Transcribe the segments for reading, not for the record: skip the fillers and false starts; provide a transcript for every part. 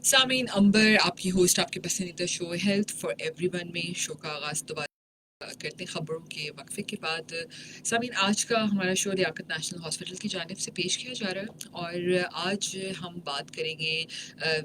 सामीन अंबर आपकी होस्ट आपके पसंदीदा शो हेल्थ फॉर एवरीवन में शो का आगाज़ दोबारा करते हैं खबरों के वक्फे के बाद। सामीन आज का हमारा शो लियाकत नेशनल हॉस्पिटल की जानिब से पेश किया जा रहा है और आज हम बात करेंगे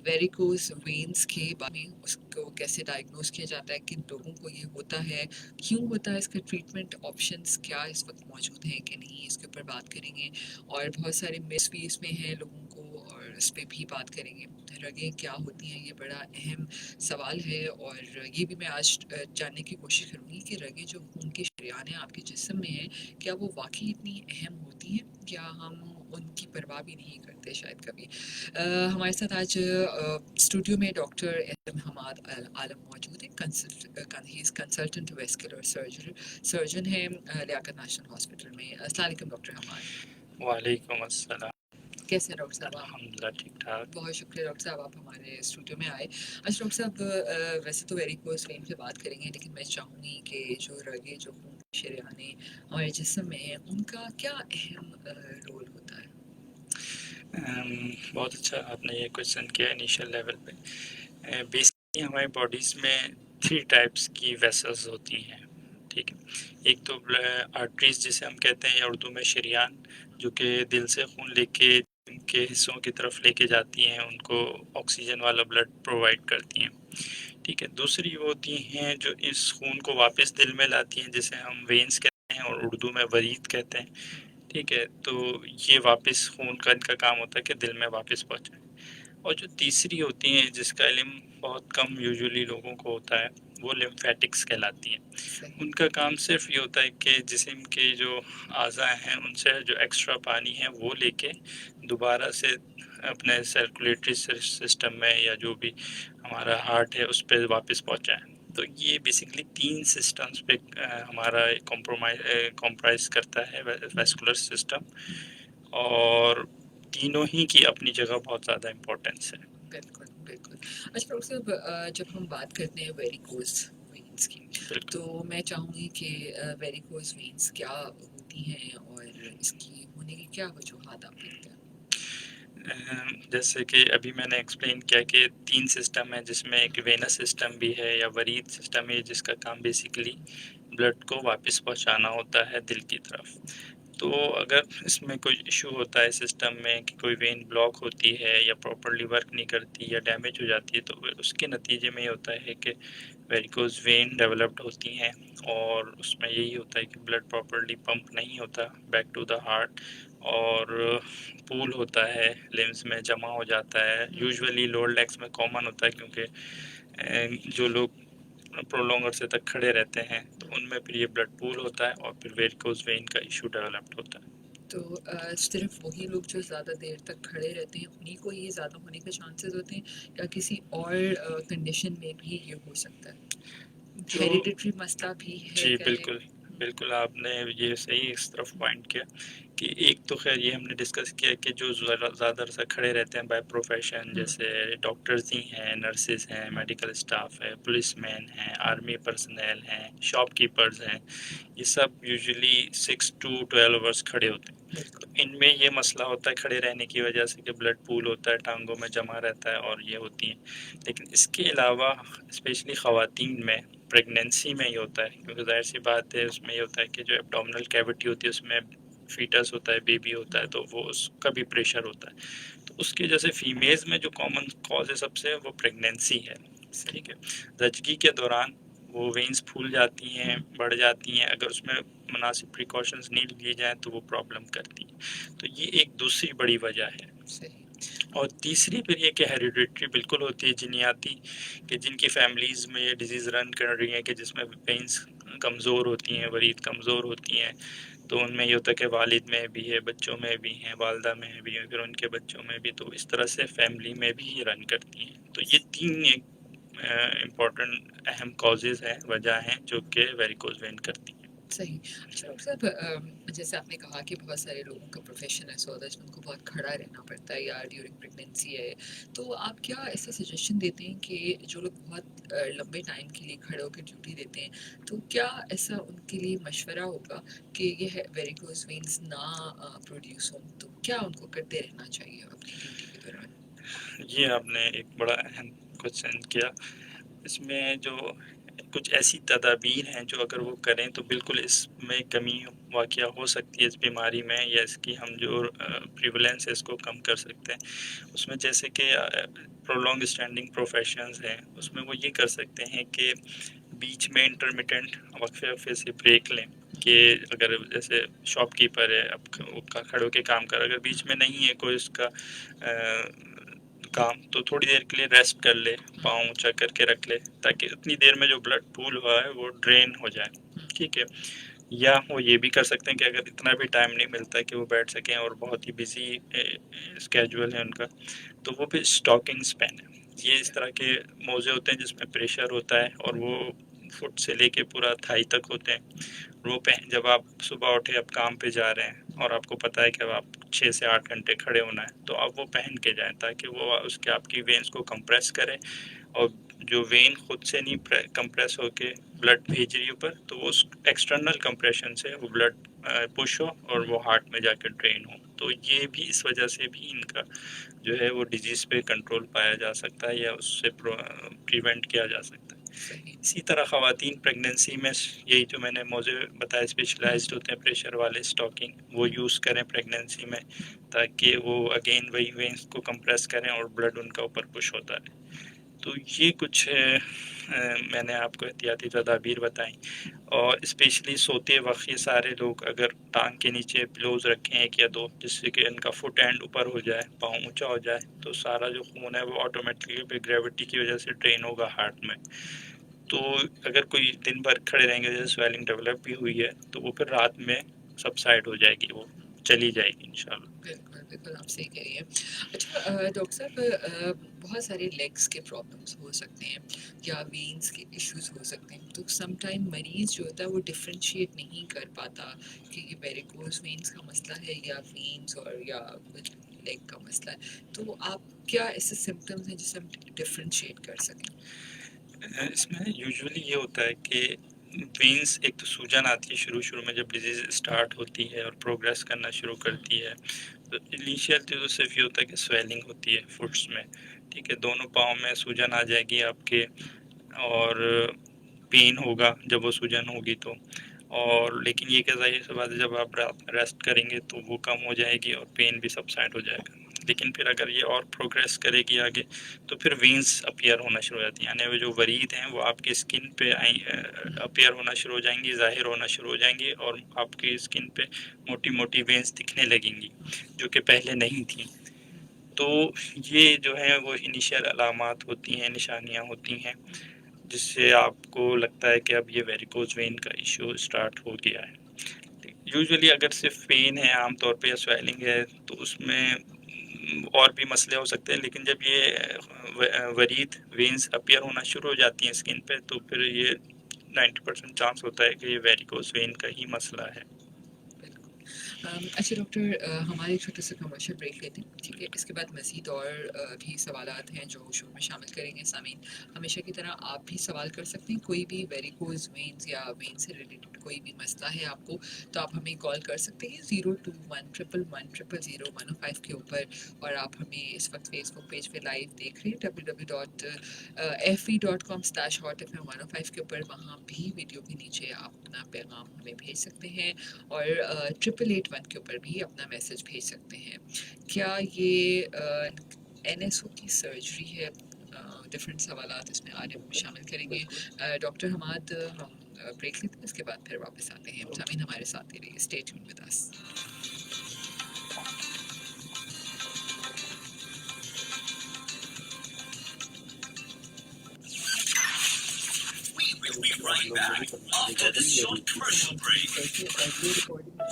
वेरिकोस वेन्स के बारे में, उसको कैसे डायग्नोस किया जाता है, किन लोगों को ये होता है, क्यों होता है, इसका ट्रीटमेंट ऑप्शंस क्या इस वक्त मौजूद हैं कि नहीं, इसके ऊपर बात करेंगे और बहुत सारे मिस भी इसमें हैं लोगों को और इस पर भी बात करेंगे। रगें क्या होती हैं, ये बड़ा अहम सवाल है और ये भी मैं आज जानने की कोशिश करूँगी कि रगें जो खून के शरेयान हैं आपके जिस्म में हैं, क्या वो वाकई इतनी अहम होती हैं, क्या हम उनकी परवाह भी नहीं करते शायद कभी। हमारे साथ आज स्टूडियो में डॉक्टर एम हमाद आलम मौजूद है। He is consultant vascular surgeon है लियाकत नेशनल हॉस्पिटल में। अस्सलाम वालेकुम डॉक्टर हमाद। वालेकुम अस्सलाम। कैसे हैं डॉक्टर साहब आप? अल्हम्दुलिल्लाह ठीक ठाक। बहुत शुक्रिया डॉक्टर साहब आप हमारे स्टूडियो में आए। अच्छा डॉक्टर साहब, वैसे तो वेरिकोस वेन पे बात करेंगे लेकिन मैं चाहूँगी कि जो रगे जो खून के शरेयाने हमारे जिस्म में हैं उनका क्या अहम रोल होता है? बहुत अच्छा आपने ये क्वेश्चन किया इनिशियल लेवल पे। बेसिकली हमारी बॉडीज़ में 3 टाइप्स की वेसल्स होती हैं, ठीक है। एक तो आर्टरीज जिसे हम कहते हैं या उर्दू में शरेयान, जो कि दिल से खून लेके उनके हिस्सों की तरफ लेके जाती हैं, उनको ऑक्सीजन वाला ब्लड प्रोवाइड करती हैं, ठीक है। दूसरी वो होती हैं जो इस खून को वापस दिल में लाती हैं, जिसे हम वेन्स कहते हैं और उर्दू में वरीद कहते हैं, ठीक है। तो ये वापस खून का इनका काम होता है कि दिल में वापस पहुंचाए। और जो तीसरी होती हैं जिसका इल्म बहुत कम यूजुअली लोगों को होता है, वो लिम्फेटिक्स कहलाती हैं। उनका काम सिर्फ ये होता है कि जिस्म के जो अज़ा हैं उनसे जो एक्स्ट्रा पानी है वो लेके दोबारा से अपने सर्कुलेटरी सिस्टम में या जो भी हमारा हार्ट है उस पर वापस पहुंचाएं। तो ये बेसिकली 3 सिस्टम्स पे हमारा कॉम्प्राइज करता है वेस्कुलर सिस्टम, और तीनों ही की अपनी जगह बहुत ज़्यादा इम्पोर्टेंस है। बिल्कुल बिल्कुल। अच्छा डॉक्टर साहब, जब हम बात करते हैं वेरिकोस वेन्स की बिल्कुल। तो मैं चाहूँगी कि वेरिकोस वेन्स क्या होती हैं और इसकी होने की क्या वजूहात आप देखते हैं? जैसे कि अभी मैंने एक्सप्लेन किया कि 3 सिस्टम है, जिसमें एक वेनस सिस्टम भी है या वरीद सिस्टम है, जिसका काम बेसिकली ब्लड को वापस पहुंचाना होता है दिल की तरफ। तो अगर इसमें कोई इशू होता है सिस्टम में कि कोई वेन ब्लॉक होती है या प्रॉपरली वर्क नहीं करती या डैमेज हो जाती है, तो उसके नतीजे में ये होता है कि वेरिकोज वेन डेवलप्ड होती हैं, और उसमें यही होता है कि ब्लड प्रॉपरली पंप नहीं होता बैक टू द हार्ट, और पूल होता है लिम्स में, जमा हो जाता है। यूजुअली लोअर लेग्स में कॉमन होता है, क्योंकि जो लोग प्रोलॉन्ग अरसे तक खड़े रहते हैं तो उनमें फिर ये ब्लड पूल होता है और फिर वेरिकोज वेन का इशू डेवलप्ड होता है। तो सिर्फ वही लोग जो ज़्यादा देर तक खड़े रहते हैं उन्हीं को ये ज़्यादा होने के चांसेस होते हैं या किसी और कंडीशन में भी ये हो सकता है? जो हेरिडिटरी मसला भी है जी क्या ये? बिल्कुल, बिल्कुल आपने ये सही इस तरफ पॉइंट किया कि एक तो खैर ये हमने डिस्कस किया कि जो ज़्यादा अरसा खड़े रहते हैं बाय प्रोफेशन, जैसे डॉक्टर्स ही हैं, नर्सेज हैं, मेडिकल स्टाफ है, पुलिसमैन हैं, आर्मी पर्सनल हैं, शॉपकीपर्स हैं, ये सब यूजुअली 6 to 12 आवर्स खड़े होते हैं। तो इनमें ये मसला होता है खड़े रहने की वजह से कि ब्लड पूल होता है, टांगों में जमा रहता है और ये होती हैं। लेकिन इसके अलावा स्पेशली ख़वातीन में प्रेगनेंसी में ये होता है, क्योंकि जाहिर सी बात है उसमें ये होता है कि जो एब्डोमिनल कैविटी होती है उसमें फीटस होता है, बेबी होता है, तो वो उसका भी प्रेशर होता है। तो उसकी वजह से फीमेल्स में जो कॉमन कॉज है सबसे, वो प्रेगनेंसी है, ठीक है। जचगी के दौरान वो वेन्स फूल जाती हैं, बढ़ जाती हैं, अगर उसमें मुनासिब प्रिकॉशंस नहीं लिए जाएँ तो वो प्रॉब्लम करती हैं। तो ये एक दूसरी बड़ी वजह है। और तीसरी फिर ये कि हेरिडिटरी बिल्कुल होती है, जिनियाती, कि जिनकी फैमिलीज़ में ये डिजीज़ रन कर रही है कि जिसमें वेन्स कमज़ोर होती हैं, वरीद कमज़ोर होती हैं, तो उनमें ये होता है कि वालिद में भी है, बच्चों में भी हैं, वालदा में भी है, फिर उनके बच्चों में भी, तो इस तरह से फैमिली में भी रन करती हैं। तो ये 3 एक इम्पॉर्टेंट अहम कॉजेज़ हैं, वजह हैं जो कि वेरिकोज वेन करती हैं। सही। अच्छा डॉक्टर साहब, जैसे आपने कहा कि बहुत सारे लोगों का प्रोफेशन ऐसा होता है जिसमें उनको बहुत खड़ा रहना पड़ता है या ड्यूरिंग प्रेगनेंसी है, तो आप क्या ऐसा सजेशन देते हैं कि जो लोग बहुत लंबे टाइम के लिए खड़े होकर ड्यूटी देते हैं तो क्या ऐसा उनके लिए मशवरा होगा कि ये वेरिकोज वेन्स ना प्रोड्यूस हों, तो क्या उनको करते रहना चाहिए अपनी ड्यूटी के दौरान? ये आपने एक बड़ा अहम क्वेश्चन किया। इसमें जो कुछ ऐसी तदाबीर हैं जो अगर वो करें तो बिल्कुल इसमें कमी वाक़या हो सकती है इस बीमारी में, या इसकी हम जो प्रिवलेंस है इसको कम कर सकते हैं। उसमें जैसे कि प्रोलॉन्ग स्टैंडिंग प्रोफेशंस हैं, उसमें वो ये कर सकते हैं कि बीच में इंटरमिटेंट वक्फे से ब्रेक लें। कि अगर जैसे शॉपकीपर है, अब वो खड़े होके काम कर, अगर बीच में नहीं है कोई उसका काम, तो थोड़ी देर के लिए रेस्ट कर ले, पाँव ऊंचा करके रख ले, ताकि उतनी देर में जो ब्लड पूल हुआ है वो ड्रेन हो जाए। ठीक है। या वो ये भी कर सकते हैं कि अगर इतना भी टाइम नहीं मिलता कि वो बैठ सकें और बहुत ही बिजी स्केड्यूल है उनका, तो वो भी स्टॉकिंग्स पहने। ये इस तरह के मोजे होते हैं जिसमें प्रेशर होता है और वो फुट से लेके पूरा थाई तक होते हैं। वो पहन, जब आप सुबह उठे, आप काम पे जा रहे हैं और आपको पता है कि अब आप 6 से 8 घंटे खड़े होना है, तो आप वो पहन के जाएं ताकि वो उसके आपकी वेन्स को कंप्रेस करे, और जो वेन खुद से नहीं कंप्रेस होके ब्लड भेज रही है ऊपर, तो वो एक्सटर्नल कंप्रेशन से वो ब्लड पुश हो और वो हार्ट में जाकर ड्रेन हो। तो ये भी इस वजह से भी इनका जो है वो डिजीज़ पे कंट्रोल पाया जा सकता है या उससे प्रिवेंट किया जा सकता है। सही। इसी तरह ख़वातीन प्रेगनेंसी में यही जो मैंने मौज़े बताया, स्पेशलाइज्ड होते हैं प्रेशर वाले स्टॉकिंग, वो यूज़ करें प्रेगनेंसी में, ताकि वो अगेन वही वेन्स को कंप्रेस करें और ब्लड उनका ऊपर पुश होता है। तो ये कुछ मैंने आपको एहतियाती तदाबीर बताई। और स्पेशली सोते वक्त ये सारे लोग अगर टांग के नीचे पिलोज रखें 1 या 2, जिससे कि इनका फुट एंड ऊपर हो जाए, पाँव ऊंचा हो जाए, तो सारा जो खून है वो ऑटोमेटिकली ग्रेविटी की वजह से ड्रेन होगा हार्ट में। तो अगर कोई दिन भर खड़े रहेंगे, जैसे स्वेलिंग डेवलप भी हुई है, तो वो फिर रात में सबसाइड हो जाएगी, वो चली जाएगी इंशाल्लाह। बिल्कुल, बिल्कुल आप सही कह रही हैं। अच्छा डॉक्टर साहब बहुत सारे लेग्स के प्रॉब्लम्स हो सकते हैं या वेन्स के इश्यूज़ हो सकते हैं, तो सम टाइम मरीज़ जो होता है वो डिफरेंशिएट नहीं कर पाता कि ये वेरिकोज़ वेन्स का मसला है या वेन्स और या लेग का मसला है। तो आप क्या ऐसे सिम्पटम्स हैं जिससे हम डिफरेंशिएट कर सकें? इसमें यूजुअली ये होता है कि वेन्स, एक तो सूजन आती है शुरू में जब डिजीज़ स्टार्ट होती है और प्रोग्रेस करना शुरू करती है, तो इनिशियल तो सिर्फ ये होता है कि स्वेलिंग होती है फुट्स में। ठीक है, दोनों पाँव में सूजन आ जाएगी आपके, और पेन होगा जब वो सूजन होगी तो। और लेकिन ये क्या, ज़ाहिर सी बात है, जब आप रेस्ट करेंगे तो वो कम हो जाएगी और पेन भी सबसाइड हो जाएगा। लेकिन फिर अगर ये और प्रोग्रेस करेगी आगे, तो फिर वेन्स अपीयर होना शुरू हो जाती हैं, यानी वो जो वरीद हैं वो आपकी स्किन पे अपीयर होना शुरू हो जाएंगी, ज़ाहिर होना शुरू हो जाएंगी, और आपकी स्किन पे मोटी मोटी वेन्स दिखने लगेंगी जो कि पहले नहीं थी। तो ये जो है वो इनिशियल अलामात होती हैं, निशानियाँ होती हैं, जिससे आपको लगता है कि अब ये वेरिकोज वेन का इशू स्टार्ट हो गया है। यूजुअली अगर सिर्फ पेन है आमतौर पे या स्वेलिंग है, तो उसमें और भी मसले हो सकते हैं, लेकिन जब ये वरीद वेन्स अपीयर होना शुरू हो जाती हैं स्किन पे, तो फिर ये 90% चांस होता है कि ये वेरिकोज वेन का ही मसला है। अच्छा डॉक्टर हमारे छोटे से कमर्शियल ब्रेक लेते हैं, ठीक है? इसके बाद मज़ीद और भी सवालात हैं जो शो में शामिल करेंगे सामीन। हमेशा की तरह आप भी सवाल कर सकते हैं, कोई भी वेरिकोज वेन्स या वेन से रिलेटेड कोई भी मसला है आपको, तो आप हमें कॉल कर सकते हैं 021111000105 के ऊपर। और आप हमें इस वक्त फेसबुक पेज पे लाइव देख रहे हैं www.fe.com/hotfm105 के ऊपर, वहाँ भी वीडियो के नीचे आप अपना पैगाम हमें भेज सकते हैं, और 8881 के ऊपर भी अपना मैसेज भेज सकते हैं। क्या ये NSO की सर्जरी है? डिफरेंट सवालात इसमें आने में शामिल करेंगे। डॉक्टर हमाद हम ब्रेक लेते हैं, इसके बाद फिर वापस आते हैं। सामीन हमारे साथ ही रहिए, stay tuned with us. We'll be right back after this short commercial break.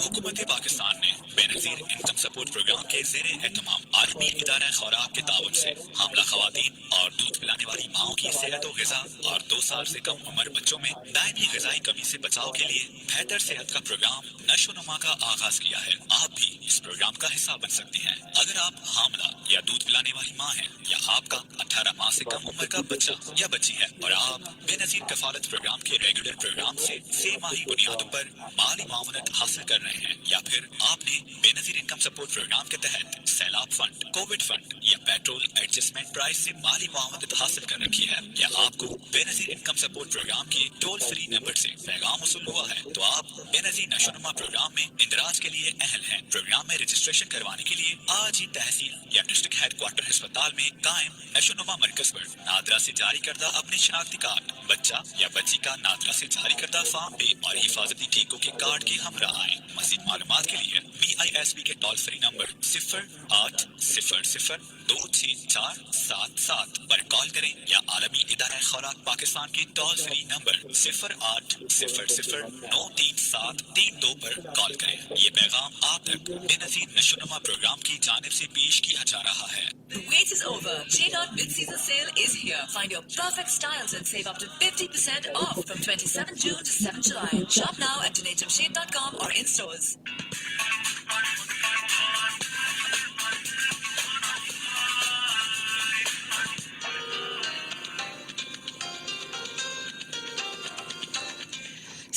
हुकूमत पाकिस्तान ने बेनज़ीर इनकम सपोर्ट प्रोग्राम के ज़ेरे एहतमाम आलमी इदारा खुराक के ताउन से हामला खवातीन और दूध पिलाने वाली माओं की सेहत व ग़िज़ा और 2 साल से कम उम्र बच्चों में दायमी ग़िज़ाई कमी से बचाव के लिए बेहतर सेहत का प्रोग्राम नशोनुमा का आगाज किया है। आप भी इस प्रोग्राम का हिस्सा बन सकते हैं। अगर आप हामला या दूध पिलाने वाली माँ हैं, या आपका 18 माह से कम उम्र का बच्चा या बच्ची है और आप बेनज़ीर कफालत प्रोग्राम के रेगुलर प्रोग्राम से 6 माही बुनियादों पर माली मामूनत हासिल कर रहे हैं, या फिर आपने बेनज़ीर इनकम सपोर्ट प्रोग्राम के तहत सैलाब फंड, कोविड फंड या पेट्रोल एडजस्टमेंट प्राइस से माली मुआवनत हासिल कर रखी है या आपको बेनजीर इनकम सपोर्ट प्रोग्राम के टोल फ्री नंबर से पैगाम वसूल हुआ है तो आप बेनजीर नशोनुमा प्रोग्राम में इंदराज के लिए अहल हैं। प्रोग्राम में रजिस्ट्रेशन करवाने के लिए आज ही तहसील या डिस्ट्रिक्ट हेडक्वार्टर अस्पताल में कायम नशोनुमा मरकज पर नादरा से जारी करदा अपने शनाख्ती कार्ड, बच्चा या बच्ची का नादरा से जारी करदा फार्म पे और हिफाजती टीकों के कार्ड के हमरा आए। मज़ीद मालूमात के लिए BISB के टोल फ्री नंबर 0800-264777 पर कॉल करें या आलमी इदारा खुराक पाकिस्तान के टोल फ्री नंबर 0800-93732 पर कॉल करें। ये पैगाम आप तक बेनजीर नशोनुमा प्रोग्राम की जानिब से पेश किया जा रहा है। The wait is over. J-Dot mid-season sale is here. Find your perfect styles and save up to 50% off from 27 June to 7 July. Shop now at JanaeJamshed.com or in stores.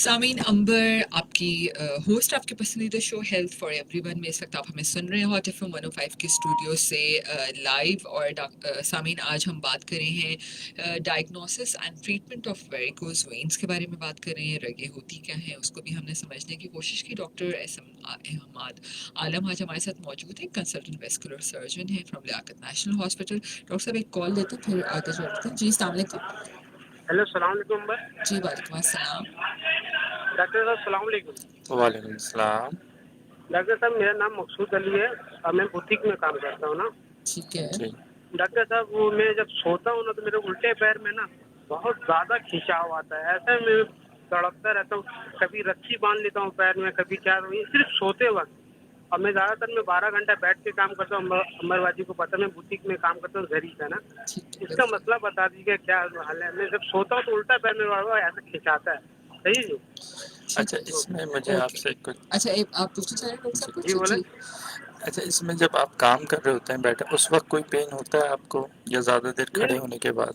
सामीन अंबर आपकी होस्ट आपके पसंदीदा शो हेल्थ फॉर एवरीवन में इस वक्त आप हमें सुन रहे हो हॉट एफएम 105 के स्टूडियो से लाइव। और सामीन आज हम बात कर रहे हैं diagnosis and treatment of varicose veins के बारे में बात कर रहे हैं। रगें होती क्या हैं उसको भी हमने समझने की कोशिश की। डॉक्टर अहमद आलम आज हमारे साथ मौजूद है, कंसल्टेंट वेस्कुलर सर्जन है from Liaquat National Hospital. Doctor साहब एक कॉल लेते हैं फिर आगे चलते हैं। जी अस्सलाम वालेकुम। हेलो सलाम अलैकुम। जी वालेकुम अस्सलाम। डॉक्टर साहब सलाम अलैकुम। वालेकुम सलाम। डॉक्टर साहब मेरा नाम मकसूद अली है और मैं बुटीक में काम करता हूँ ना। ठीक है डॉक्टर साहब वो मैं जब सोता हूँ ना तो मेरे उल्टे पैर में ना बहुत ज़्यादा खिंचाव आता है। ऐसा मैं तड़पता रहता हूँ, कभी रस्सी बांध लेता हूँ पैर में, कभी क्या, सिर्फ सोते वक्त। और मैं ज़्यादातर मैं 12 घंटा बैठ के काम करता हूँ। अमरवाजी को पता, मैं बुटीक में काम करता हूँ जरी का ना। इसका मसला बता दीजिए क्या हाल है। मैं जब सोता हूँ तो उल्टा पैर में ऐसा खिंचाता है। सही जी। अच्छा इसमें मुझे आपसे कुछ अच्छा आप पूछना चाह रहे हैं डॉक्टर साहब कुछ? जी बोले। अच्छा इसमें जब आप काम कर रहे होते हैं बैठे उस वक्त कोई पेन होता है आपको या ज़्यादा देर खड़े होने के बाद?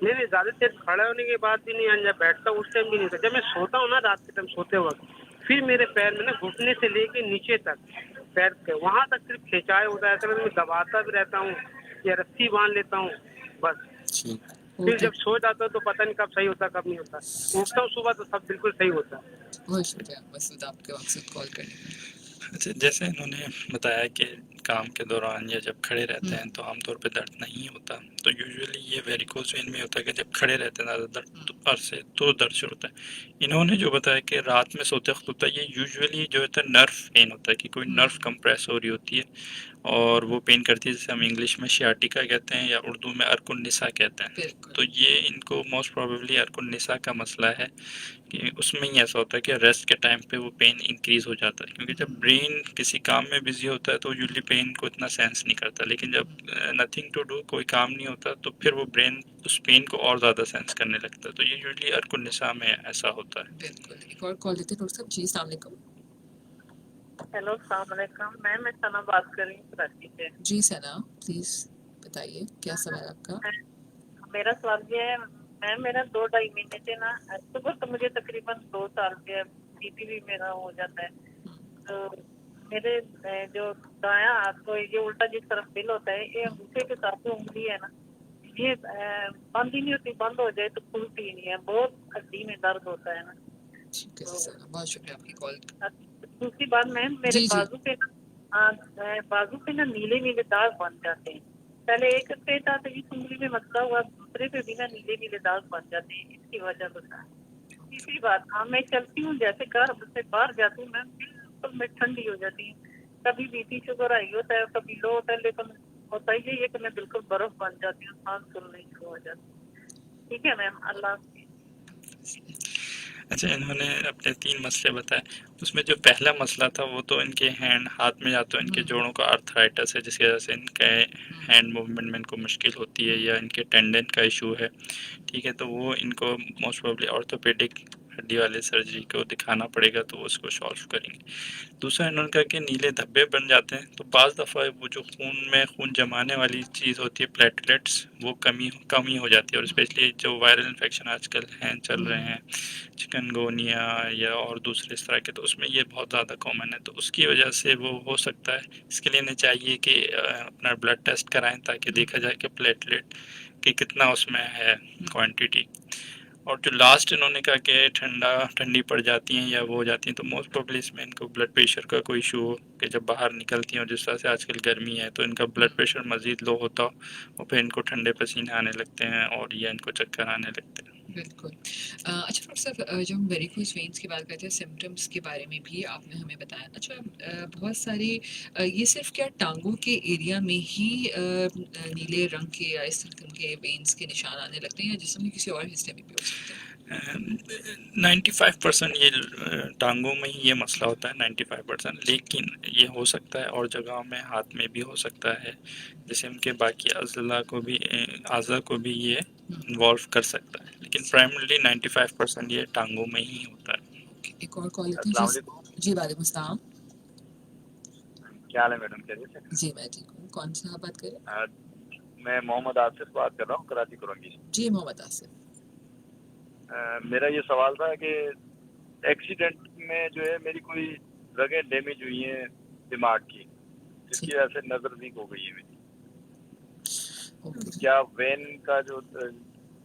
नहीं ज़्यादा देर खड़ा होने के बाद भी नहीं, जब बैठता हूँ उस टाइम भी नहीं होता। जब मैं सोता हूँ ना रात के टाइम सोते वक्त, फिर मेरे पैर में ना घुटने से लेके नीचे तक पैर के वहाँ तक सिर्फ खिंचाव होता है। ऐसा मैं दबाता भी रहता हूँ या रस्सी बांध लेता हूँ बस। फिर जब सो जाता हूँ तो पता नहीं कब सही होता कब नहीं होता। उठता हूँ सुबह तो सब बिल्कुल सही होता है। बहुत शुक्रिया मसूद आपके मकसद कॉल करने का। अच्छा जैसे इन्होंने बताया कि काम के दौरान या जब खड़े रहते हैं तो आमतौर पे दर्द नहीं होता, तो यूजुअली ये वेरिकोज वेन में होता है कि जब खड़े रहते हैं ज़्यादा दर्द अरसे तो दर्द शुरू होता है। इन्होंने जो बताया कि रात में सोते वक्त होता है, ये यूजुअली जो होता है नर्व पेन होता है कि कोई नर्व कंप्रेस हो रही होती है और वो पेन करती है, जैसे हम इंग्लिश में शियाटिका कहते हैं या उर्दू में अर्कुन्निसा कहते हैं। तो ये इनको मोस्ट प्रोबेबली अर्कुन्निसा का मसला है कि उसमें ही ऐसा होता है कि रेस्ट के टाइम पे वो पेन इंक्रीज़ हो जाता है, क्योंकि जब ब्रेन किसी काम में बिजी होता है तो यूजुअली पेन को इतना सेंस नहीं करता, लेकिन जब नथिंग टू डू कोई काम नहीं होता तो फिर वो ब्रेन उस पेन को और ज़्यादा सेंस करने लगता है। तो ये यूजुअली अर्कुन्निसा में ऐसा होता है। बिल्कुल। एक और कॉल लेते हैं डॉक्टर साहब। जी अस्सलाम वालेकुम। हेलो अस्सलाम वालेकुम। मैं सना बात कर रही हूँ कराची से। जी सना प्लीज बताइए क्या सवाल आपका? मेरा सवाल ये है, मेरा 2-2.5 महीने से ना सुबह तो मुझे तकरीबन 2 साल से बीपी भी मेरा हो जाता है। तो मेरे जो दायां हाथ को ये उल्टा जिस तरफ बिल होता है, ये अंगूठे के साथ जो उंगली है ना, ये बंद ही नहीं होती। बंद हो जाए तो खुलती ही नहीं है, बहुत हड्डी में दर्द होता है ना। ठीक है सना, बहुत शुक्रिया आपकी कॉल। दूसरी बात मैम, मेरे बाजू पे ना नीले नीले दाग बन जाते हैं। पहले एक पे था तो इस उंगली में मसला हुआ, दूसरे पे भी ना नीले नीले दाग बन जाते हैं। इसकी वजह बता। तीसरी बात, हाँ मैं चलती हूँ जैसे घर से बाहर जाती हूँ मैम, बिल्कुल मैं ठंडी हो जाती हूँ। कभी बीपी शुगर हाई होता है, कभी लो होता है, लेकिन होता ही ये कि मैं बिल्कुल बर्फ बन जाती हूँ, सांस फूलने शुरू हो जाती हूँ। ठीक है मैम, अल्लाह। अच्छा इन्होंने अपने 3 मसले बताए, उसमें जो पहला मसला था वो तो इनके हाथ में या तो इनके जोड़ों का आर्थराइटिस है जिसकी वजह से इनके हैंड मूवमेंट में इनको मुश्किल होती है, या इनके टेंडन का इशू है। ठीक है, तो वो इनको मोस्ट प्रोबेबली ऑर्थोपेडिक हड्डी वाले सर्जरी को दिखाना पड़ेगा तो वो उसको सॉल्व करेंगे। दूसरा इन्होंने कहा कि नीले धब्बे बन जाते हैं, तो बाज़ दफ़ा वो जो खून जमाने वाली चीज़ होती है प्लेटलेट्स, वो कमी हो जाती है, और स्पेशली जो वायरल इन्फेक्शन आजकल हैं चल रहे हैं, चिकनगोनिया या और दूसरे इस तरह के, तो उसमें ये बहुत ज़्यादा कॉमन है, तो उसकी वजह से वो हो सकता है। इसके लिए इन्हें चाहिए कि अपना ब्लड टेस्ट कराएं ताकि देखा जाए कि प्लेटलेट कि कितना उसमें है क्वांटिटी। और जो लास्ट इन्होंने कहा कि ठंडी पड़ जाती हैं या वो हो जाती हैं, तो मोस्ट प्रोबेबली इसमें इनको ब्लड प्रेशर का कोई इशू हो कि जब बाहर निकलती हैं, और जिस तरह से आजकल गर्मी है तो इनका ब्लड प्रेशर मज़ीद लो होता हो और फिर इनको ठंडे पसीने आने लगते हैं और या इनको चक्कर आने लगते हैं। बिल्कुल। अच्छा डॉक्टर साहब, जब हम वेरिकोज वेन्स की बात करते हैं, सिम्टम्स के बारे में भी आपने हमें बताया। अच्छा, बहुत सारे ये सिर्फ क्या टांगों के एरिया में ही नीले रंग के या इस किस्म के वेन्स के निशान आने लगते हैं, या जिस्म में किसी और हिस्से में भी हो सकते हैं? 95% ये टांगों में ही ये मसला होता है, 95%, लेकिन ये हो सकता है और जगहों में, हाथ में भी हो सकता है, जिस्म के बाकी अज़ा को भी ये इन्वॉल्व कर सकता है, लेकिन प्राइमरली 95% ये टांगों में ही होता है। एक और कॉल लेते अस्सलाम हैं वालेकुम। जी। वालेकुम सलाम। क्या हाल है मैडम, कैसे हैं? जी मैं ठीक हूँ। कौन सा बात कर रहे हैं? मैं मोहम्मद आसिफ बात कर रहा हूँ, कराची कुरंगी से। जी मोहम्मद आसिफ। मेरा ये सवाल था कि एक्सीडेंट में जो है मेरी कोई रगें डैमेज हुई हैं दिमाग की, जिसकी वजह से नज़र वीक हो गई है मेरी। ओके। क्या वेन का जो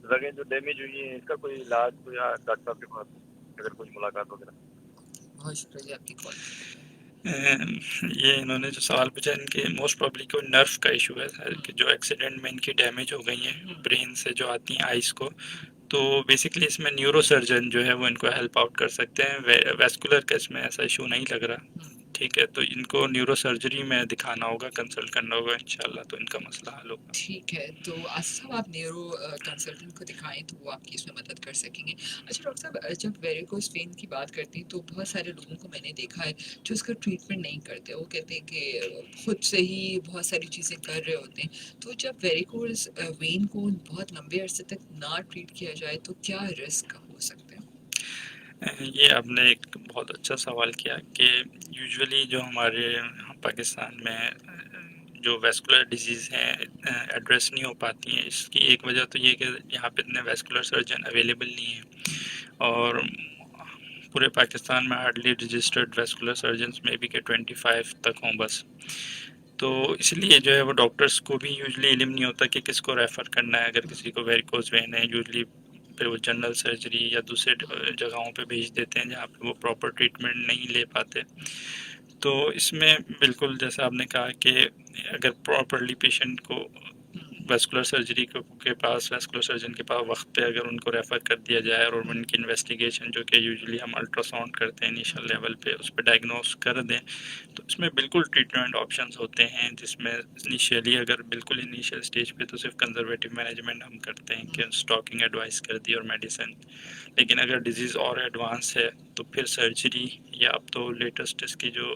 रगें जो डैमेज हुई हैं, इसका कोई इलाज, कोई डॉक्टर साहब के पास अगर कोई मुलाकात वगैरह? बहुत शुक्रिया आपकी कॉल। ये इन्होंने जो सवाल पूछा, इनके मोस्ट प्रोबेबली कोई नर्व का इशू है कि जो एक्सीडेंट में इनकी डैमेज हो गई है ब्रेन से जो आती हैं आइज़ को, तो बेसिकली इसमें न्यूरोसर्जन जो है वो इनको हेल्प आउट कर सकते हैं। वेस्कुलर केस में ऐसा इशू नहीं लग रहा, ठीक है, तो इनको न्यूरो सर्जरी में दिखाना होगा, कंसल्ट करना होगा, इंशाल्लाह तो इनका मसला हल होगा। ठीक है, तो आसिफ साहब आप न्यूरो कंसल्टेंट को दिखाएं तो वो आपकी इसमें मदद कर सकेंगे। अच्छा डॉक्टर साहब, जब वेरिकोज वेन की बात करते हैं तो बहुत सारे लोगों को मैंने देखा है जो उसका ट्रीटमेंट नहीं करते। वो कहते हैं कि खुद से ही बहुत सारी चीज़ें कर रहे होते हैं। तो जब वेरिकोज वेन को बहुत लंबे अरसे तक ना ट्रीट किया जाए तो क्या रिस्क हो सकते हैं? ये आपने एक बहुत अच्छा सवाल किया कि यूजुअली जो हमारे यहाँ पाकिस्तान में जो वेस्कुलर डिजीज़ हैं एड्रेस नहीं हो पाती हैं। इसकी एक वजह तो ये कि यहाँ पे इतने वेस्कुलर सर्जन अवेलेबल नहीं हैं, और पूरे पाकिस्तान में हार्डली रजिस्टर्ड वेस्कुलर सर्जन्स में भी के 25 तक हों बस। तो इसलिए जो है वो डॉक्टर्स को भी यूजुअली इल्म नहीं होता कि किसको रेफ़र करना है। अगर किसी को वेरिकोज वेन है, यूजुअली फिर वो जनरल सर्जरी या दूसरे जगहों पे भेज देते हैं जहाँ पे वो प्रॉपर ट्रीटमेंट नहीं ले पाते। तो इसमें बिल्कुल जैसा आपने कहा कि अगर प्रॉपरली पेशेंट को वेस्कुलर सर्जरी के पास, वेस्कुलर सर्जन के पास वक्त पे अगर उनको रेफ़र कर दिया जाए और उनकी इन्वेस्टिगेशन जो कि यूजुअली हम अल्ट्रासाउंड करते हैं इनिशियल लेवल पे, उस पर डायग्नोस कर दें, तो इसमें बिल्कुल ट्रीटमेंट ऑप्शंस होते हैं, जिसमें इनिशियली अगर बिल्कुल इनिशियल स्टेज पे तो सिर्फ कंजर्वेटिव मैनेजमेंट हम करते हैं कि स्टॉकिंग एडवाइस कर दी और मेडिसिन। लेकिन अगर डिजीज़ और एडवांस है तो फिर सर्जरी, या अब तो लेटेस्ट इसकी जो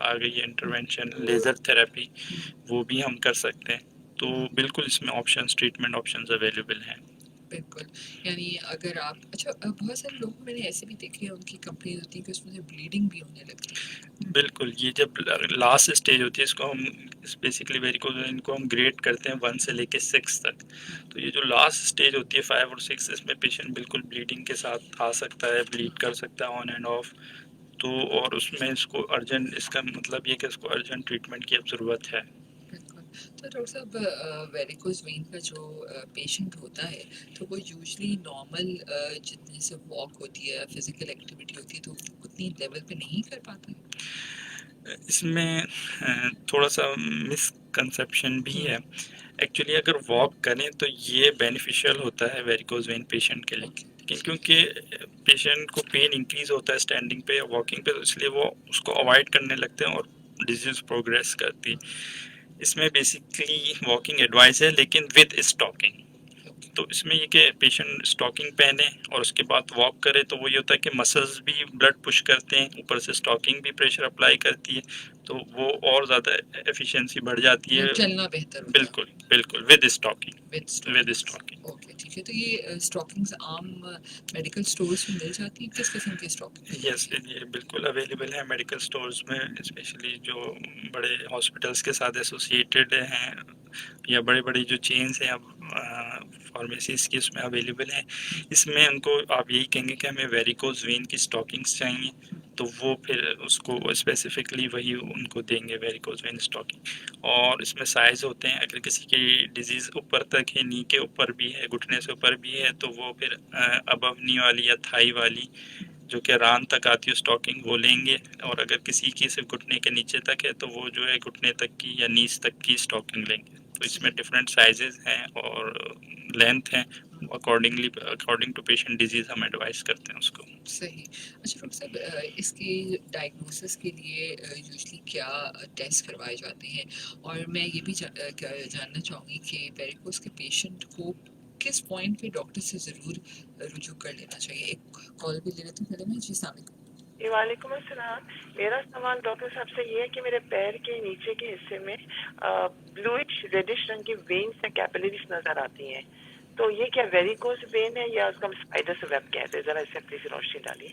आ गई है इंटरवेंशन लेज़र थेरेपी, वो भी हम कर सकते हैं। तो बिल्कुल इसमें ऑप्शंस, ट्रीटमेंट ऑप्शंस अवेलेबल हैं। बिल्कुल, यानी अगर आप अच्छा बहुत सारे लोगों को मैंने ऐसे भी देखे हैं, उनकी कंप्लेन होती है कि उसमें से ब्लीडिंग भी होने लगती है। बिल्कुल, ये जब लास्ट स्टेज होती है, इसको हम बेसिकली वेरिकोज वेन को हम ग्रेड करते हैं 1 से लेके 6 तक। तो ये जो लास्ट स्टेज होती है 5 और 6, इसमें पेशेंट बिल्कुल ब्लीडिंग के साथ आ सकता है, ब्लीड कर सकता है ऑन एंड ऑफ। तो और उसमें इसको अर्जेंट, इसका मतलब ये कि इसको अर्जेंट ट्रीटमेंट की अब ज़रूरत है। बिल्कुल। तो डॉक्टर साहब, वेरिकोज वेन का जो पेशेंट होता है तो वो यूजुअली नॉर्मल जितने से वॉक होती है, फिजिकल एक्टिविटी होती है, तो उतनी लेवल पे नहीं कर पाता है। इसमें थोड़ा सा मिसकंसेप्शन भी है। एक्चुअली अगर वॉक करें तो ये बेनिफिशियल होता है वेरिकोज वेन पेशेंट के लिए, लेकिन क्योंकि पेशेंट को पेन इंक्रीज होता है स्टैंडिंग पे या वॉकिंग पे, तो इसलिए वो उसको अवॉइड करने लगते हैं और डिजीज प्रोग्रेस करती है। इसमें बेसिकली वॉकिंग एडवाइस है, लेकिन विद स्टॉकिंग। तो इसमें ये कि पेशेंट स्टॉकिंग पहने और उसके बाद वॉक करे, तो वो ये होता है कि मसल्स भी ब्लड पुश करते हैं, ऊपर से स्टॉकिंग भी प्रेशर अप्लाई करती है, तो वो और ज़्यादा एफिशिएंसी बढ़ जाती है। चलना बेहतर होता है बिल्कुल बिल्कुल with stocking. With stocking. Okay, ठीक है। तो ये स्टॉकिंग्स आम मेडिकल स्टोर्स में मिल जाती हैं? किस किस्म की स्टॉकिंग? यस, ये बिल्कुल अवेलेबल है मेडिकल स्टोर्स में, स्पेशली जो बड़े हॉस्पिटल्स के साथ एसोसिएटेड हैं या बड़ी बड़ी जो चेन्स हैं फार्मेसीज की, उसमें अवेलेबल हैं। इसमें उनको आप यही कहेंगे कि हमें वेरिकोज वेन की स्टॉकिंग्स चाहिए, तो वो फिर उसको स्पेसिफिकली वही उनको देंगे, वेरिकोज वेन स्टॉकिंग। और इसमें साइज़ होते हैं, अगर किसी की डिजीज़ ऊपर तक है, नी के ऊपर भी है, घुटने से ऊपर भी है, तो वो फिर अबव नी वाली या थाई वाली जो कि रान तक आती है स्टॉकिंग, वो लेंगे। और अगर किसी की सिर्फ घुटने के नीचे तक है, तो वो जो है घुटने तक की या नीज तक की स्टॉकिंग लेंगे। तो इसमें डिफरेंट साइजेस हैं और लेंथ हैं, अकॉर्डिंग टू पेशेंट डिजीज़ हम एडवाइस करते हैं उसको। सही। अच्छा डॉक्टर साहब, इसके डायग्नोसिस के लिए यूजुअली क्या टेस्ट करवाए जाते हैं? और मैं ये भी जानना चाहूँगी कि वेरिकोस के पेशेंट को किस पॉइंट पे डॉक्टर से ज़रूर रुजू कर लेना चाहिए? एक कॉल भी ले लेते हैं पहले मैं। जी सामिक। वालेकुम अस्सलाम। मेरा सवाल डॉक्टर साहब से ये है कि मेरे पैर के नीचे के हिस्से में ब्लूइश रेडिश रंग की वेन्स या कैपिलरीज नजर आती हैं, तो ये क्या वेरिकोस वेन है या उसका स्पाइडर्स वेब कहते हैं? जरा इससे प्लीज रोशनी डालिए।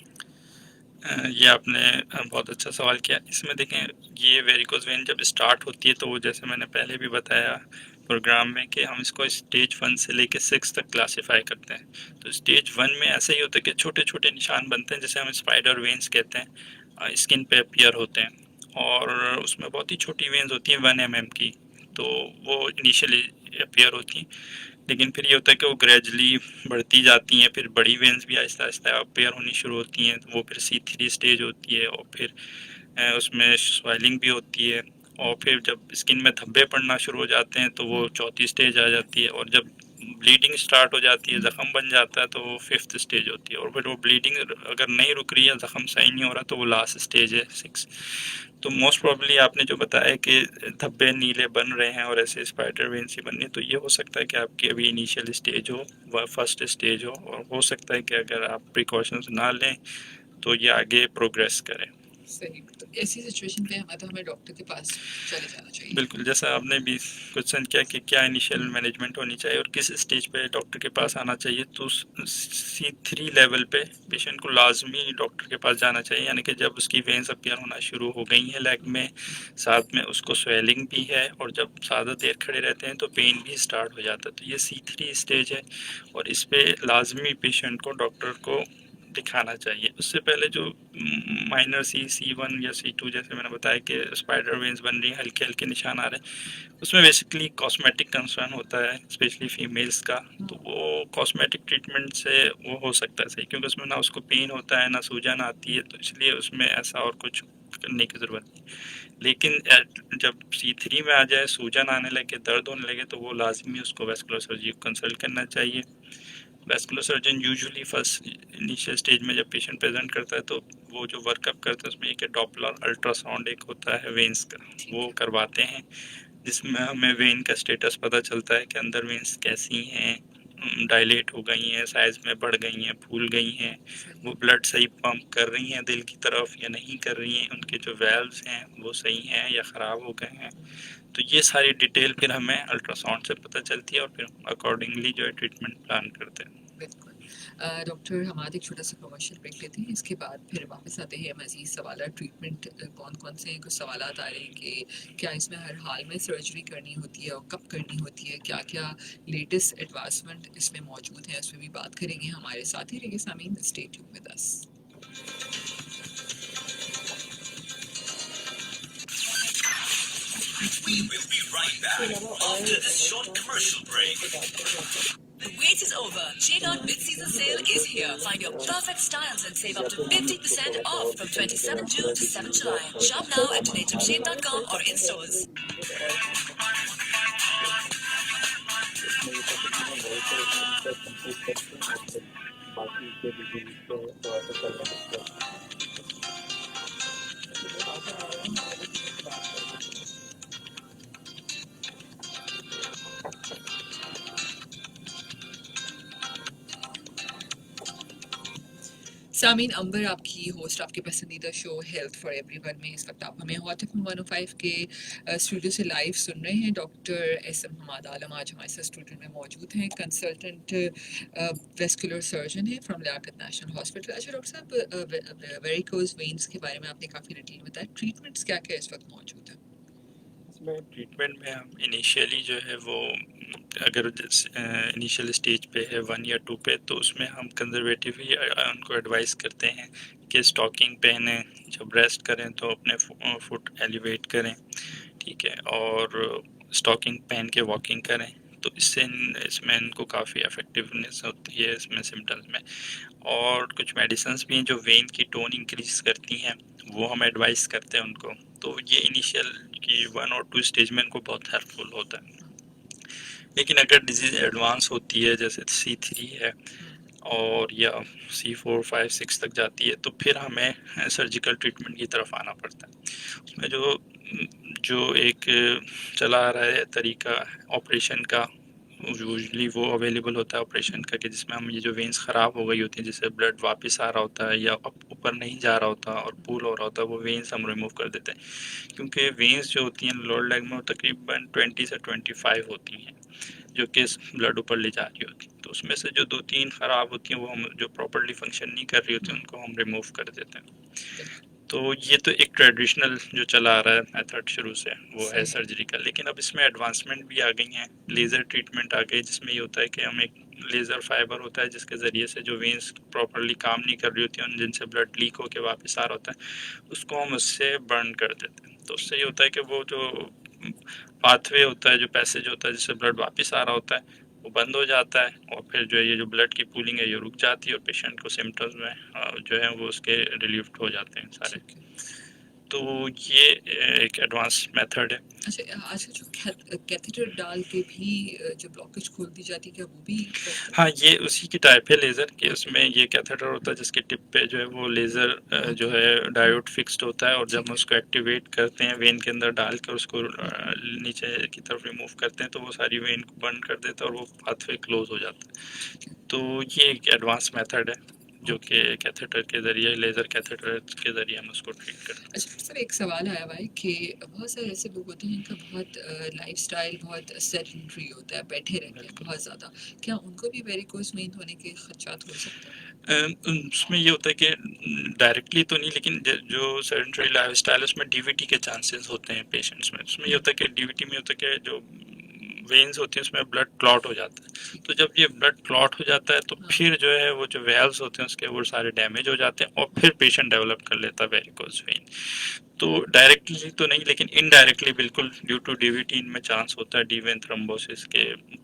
ये आपने बहुत अच्छा सवाल किया। इसमें देखें, ये वेरिकोज वेन जब स्टार्ट होती है, तो वो जैसे मैंने पहले भी बताया प्रोग्राम में कि हम इसको स्टेज 1 से लेके 6 तक क्लासिफाई करते हैं। तो स्टेज 1 में ऐसा ही होता है कि छोटे छोटे निशान बनते हैं, जैसे हम स्पाइडर वेन्स कहते हैं, स्किन पे अपीयर होते हैं, और उसमें बहुत ही छोटी वेन्स होती हैं 1 mm की, तो वो इनिशियली अपीयर होती हैं, लेकिन फिर ये होता है कि वो ग्रेजुअली बढ़ती जाती हैं, फिर बड़ी वेन्स भी आहिस्ता आहिस्ता अपीयर होनी शुरू होती हैं, वो फिर C3 स्टेज होती है, और फिर उसमें स्वेलिंग भी होती है, और फिर जब स्किन में धब्बे पड़ना शुरू हो जाते हैं तो वो 4थी स्टेज आ जाती है, और जब ब्लीडिंग स्टार्ट हो जाती है, ज़ख़म बन जाता है, तो वो 5th स्टेज होती है, और फिर वो ब्लीडिंग अगर नहीं रुक रही है, ज़ख़म सही नहीं हो रहा, तो वो लास्ट स्टेज है 6। तो मोस्ट प्रॉब्ली आपने जो बताया कि धब्बे नीले बन रहे हैं और ऐसे स्पाइडर वेन्स ही बन रही है, तो ये हो सकता है कि आपकी अभी इनिशियल स्टेज हो, वह फर्स्ट स्टेज हो, और हो सकता है कि अगर आप प्रिकॉशंस ना लें तो ये आगे प्रोग्रेस करें। सही। तो ऐसी सिचुएशन पे हमें डॉक्टर के पास चले जाना चाहिए। बिल्कुल, जैसा आपने भी क्वेश्चन किया कि क्या इनिशियल मैनेजमेंट होनी चाहिए और किस स्टेज पे डॉक्टर के पास आना चाहिए, तो C3 लेवल पे पेशेंट को लाजमी डॉक्टर के पास जाना चाहिए, यानी कि जब उसकी वेन्स अपीयर होना शुरू हो गई हैं लेग में, साथ में उसको स्वेलिंग भी है, और जब ज़्यादा देर खड़े रहते हैं तो पेन भी स्टार्ट हो जाता है, तो ये C3 स्टेज है, और इस पे लाजमी पेशेंट को डॉक्टर को दिखाना चाहिए। उससे पहले जो माइनर C1 या C2, जैसे मैंने बताया कि स्पाइडर वेन्स बन रही हैं, हल्के हल्के निशान आ रहे हैं, उसमें बेसिकली कॉस्मेटिक कंसर्न होता है, स्पेशली फीमेल्स का, तो वो कॉस्मेटिक ट्रीटमेंट से वो हो सकता है सही, क्योंकि उसमें ना उसको पेन होता है ना सूजन आती है, तो इसलिए उसमें ऐसा और कुछ करने की ज़रूरत नहीं। लेकिन जब C3 में आ जाए, सूजन आने लगे, दर्द होने लगे, तो वो लाजमी उसको वैस्कुलर सर्जरी को कंसल्ट करना चाहिए। Vascular surgeon usually first initial stage में जब पेशेंट प्रेजेंट करता है, तो वो जो वर्कअप करते हैं उसमें एक डॉपलर अल्ट्रासाउंड एक होता है वेन्स का, वो करवाते हैं, जिसमें हमें वेन का स्टेटस पता चलता है कि अंदर वेन्स कैसी हैं, डायलेट हो गई हैं, साइज में बढ़ गई हैं, फूल गई हैं, वो ब्लड सही पंप कर रही हैं दिल की तरफ या नहीं कर रही हैं, उनके जो वेल्व्स हैं वो सही हैं या ख़राब हो गए हैं। तो ये सारी डिटेल फिर हमें अल्ट्रासाउंड से पता चलती है, और फिर अकॉर्डिंगली जो है ट्रीटमेंट प्लान करते हैं। बिल्कुल। डॉक्टर, हमारे एक छोटा सा कमर्शियल ब्रेक लेते हैं, इसके बाद फिर वापस आते हैं मजीद सवाल। ट्रीटमेंट कौन कौन से हैं, कुछ सवाल आ रहे हैं कि क्या इसमें हर हाल में सर्जरी करनी होती है और कब करनी होती है, क्या क्या लेटेस्ट एडवांसमेंट इसमें मौजूद है, उसमें भी बात करेंगे। हमारे साथ ही रहिए सामीन, stay tuned with us. We will be right back after this short commercial break. The wait is over. J-Dot mid-season sale is here. Find your perfect styles and save up to 50% off from 27 June to 7 July. Shop now at donatumshade.com or in stores. सामीन अंबर आपकी host आपके पसंदीदा show health for everyone में इस वक्त आप हमें hot FM 105 के स्टूडियो से लाइव सुन रहे हैं। डॉक्टर एसएम हमाद आलम आज हमारे साथ स्टूडियो में मौजूद हैं। कंसल्टेंट वेस्कुलर सर्जन है फ्रॉम लियाकत नेशनल हॉस्पिटल। अच्छा डॉक्टर साहब, वेरिकोज वेन्स के बारे में आपने काफ़ी डिटेल में बताया, ट्रीटमेंट्स क्या क्या इस वक्त मौजूद है? इसमें ट्रीटमेंट में हम इनिशियली जो है वो अगर इनिशियल स्टेज पे है 1 या 2 पे, तो उसमें हम कंजर्वेटिव ही उनको एडवाइस करते हैं कि स्टॉकिंग पहने, जब रेस्ट करें तो अपने फुट एलिवेट करें, ठीक है, और स्टॉकिंग पहन के वॉकिंग करें। तो इसमें इनको काफ़ी इफेक्टिवनेस होती है इसमें सिम्टम्स में। और कुछ मेडिसिन्स भी हैं जो वेन की टोन इंक्रीज करती हैं, वो हम एडवाइस करते हैं उनको। तो ये इनिशियल की 1 और 2 स्टेज में इनको बहुत हेल्पफुल होता है। लेकिन अगर डिजीज़ एडवांस होती है, जैसे C3 है और या C4, 5, 6 तक जाती है, तो फिर हमें सर्जिकल ट्रीटमेंट की तरफ आना पड़ता है। उसमें जो एक चला आ रहा है तरीका ऑपरेशन का, यूजली वो अवेलेबल होता है ऑपरेशन का, कि जिसमें हम ये जो वेन्स ख़राब हो गई होती हैं, जिससे ब्लड वापस आ रहा होता है या ऊपर नहीं जा रहा होता और पूल हो रहा होता है, वो वेन्स हम रिमूव कर देते हैं। क्योंकि वेन्स जो होती हैं लोअर लेग में, वो तकरीबन 20 से 25 होती हैं जो कि ब्लड ऊपर ले जा रही होती है। तो उसमें से जो 2-3 ख़राब होती हैं, वो हम जो प्रॉपर्ली फंक्शन नहीं कर रही होती हैं, उनको हम रिमूव कर देते हैं। तो ये तो एक ट्रेडिशनल जो चला आ रहा है मेथड शुरू से, वो है सर्जरी का। लेकिन अब इसमें एडवांसमेंट भी आ गई हैं, लेज़र ट्रीटमेंट आ गई, जिसमें ये होता है कि हम एक लेज़र फाइबर होता है जिसके ज़रिए से जो वेन्स प्रॉपर्ली काम नहीं कर रही होती हैं, जिनसे ब्लड लीक होकर वापस आ रहा होता है, उसको हम उससे बर्न कर देते हैं। तो उससे ये होता है कि वो जो पाथवे होता है, जो पैसेज होता है जिससे ब्लड वापस आ रहा होता है, वो बंद हो जाता है, और फिर जो है ये जो ब्लड की पूलिंग है ये रुक जाती है, और पेशेंट को सिम्टम्स में जो है वो उसके रिलीव्ड हो जाते हैं सारे। तो ये एक एडवांस मेथड है। अच्छा, आजकल जो कैथेटर डाल के भी जो ब्लॉकेज खोल दी जाती है, क्या वो भी हाँ, ये उसी की टाइप है लेज़र के। उसमें ये कैथेटर होता है जिसके टिप पे जो है वो लेज़र जो है डायोड फिक्स्ड होता है, और जब हम उसको एक्टिवेट करते हैं वेन के अंदर डाल कर उसको नीचे की तरफ रिमूव करते हैं, तो वो सारी वेन को बंद कर देता है और वो पाथवे क्लोज हो जाता है। तो ये एक एडवांस मेथड है जो कि कैथेटर के ज़रिए, लेज़र कैथेटर के ज़रिए हम उसको ट्रीट करते हैं। अच्छा सर, एक सवाल आया हुआ है कि बहुत सारे ऐसे लोग होते हैं जिनका बहुत लाइफस्टाइल बहुत सेडेंटरी होता है, बैठे रहते हैं बहुत ज़्यादा, क्या उनको भी वेरिकोज वेन होने के खदशात हो सकते हैं? उसमें ये होता है कि डायरेक्टली तो नहीं, लेकिन जो सेडेंटरी लाइफस्टाइल है उसमें डीवीटी के चांसेस होते हैं पेशेंट्स में। उसमें ये होता है कि डीवीटी में होता है कि जो वेन्स होती हैं उसमें ब्लड क्लॉट हो जाता है। तो जब ये ब्लड क्लॉट हो जाता है तो फिर जो है वो जो वेल्व्स होते हैं उसके वो सारे डैमेज हो जाते हैं, और फिर पेशेंट डेवलप कर लेता है वेरिकोज वेन। तो डायरेक्टली तो नहीं, लेकिन इनडायरेक्टली बिल्कुल ड्यू टू डीवीटी इनमें चांस होता है डी वेन थ्रोम्बोसिस के,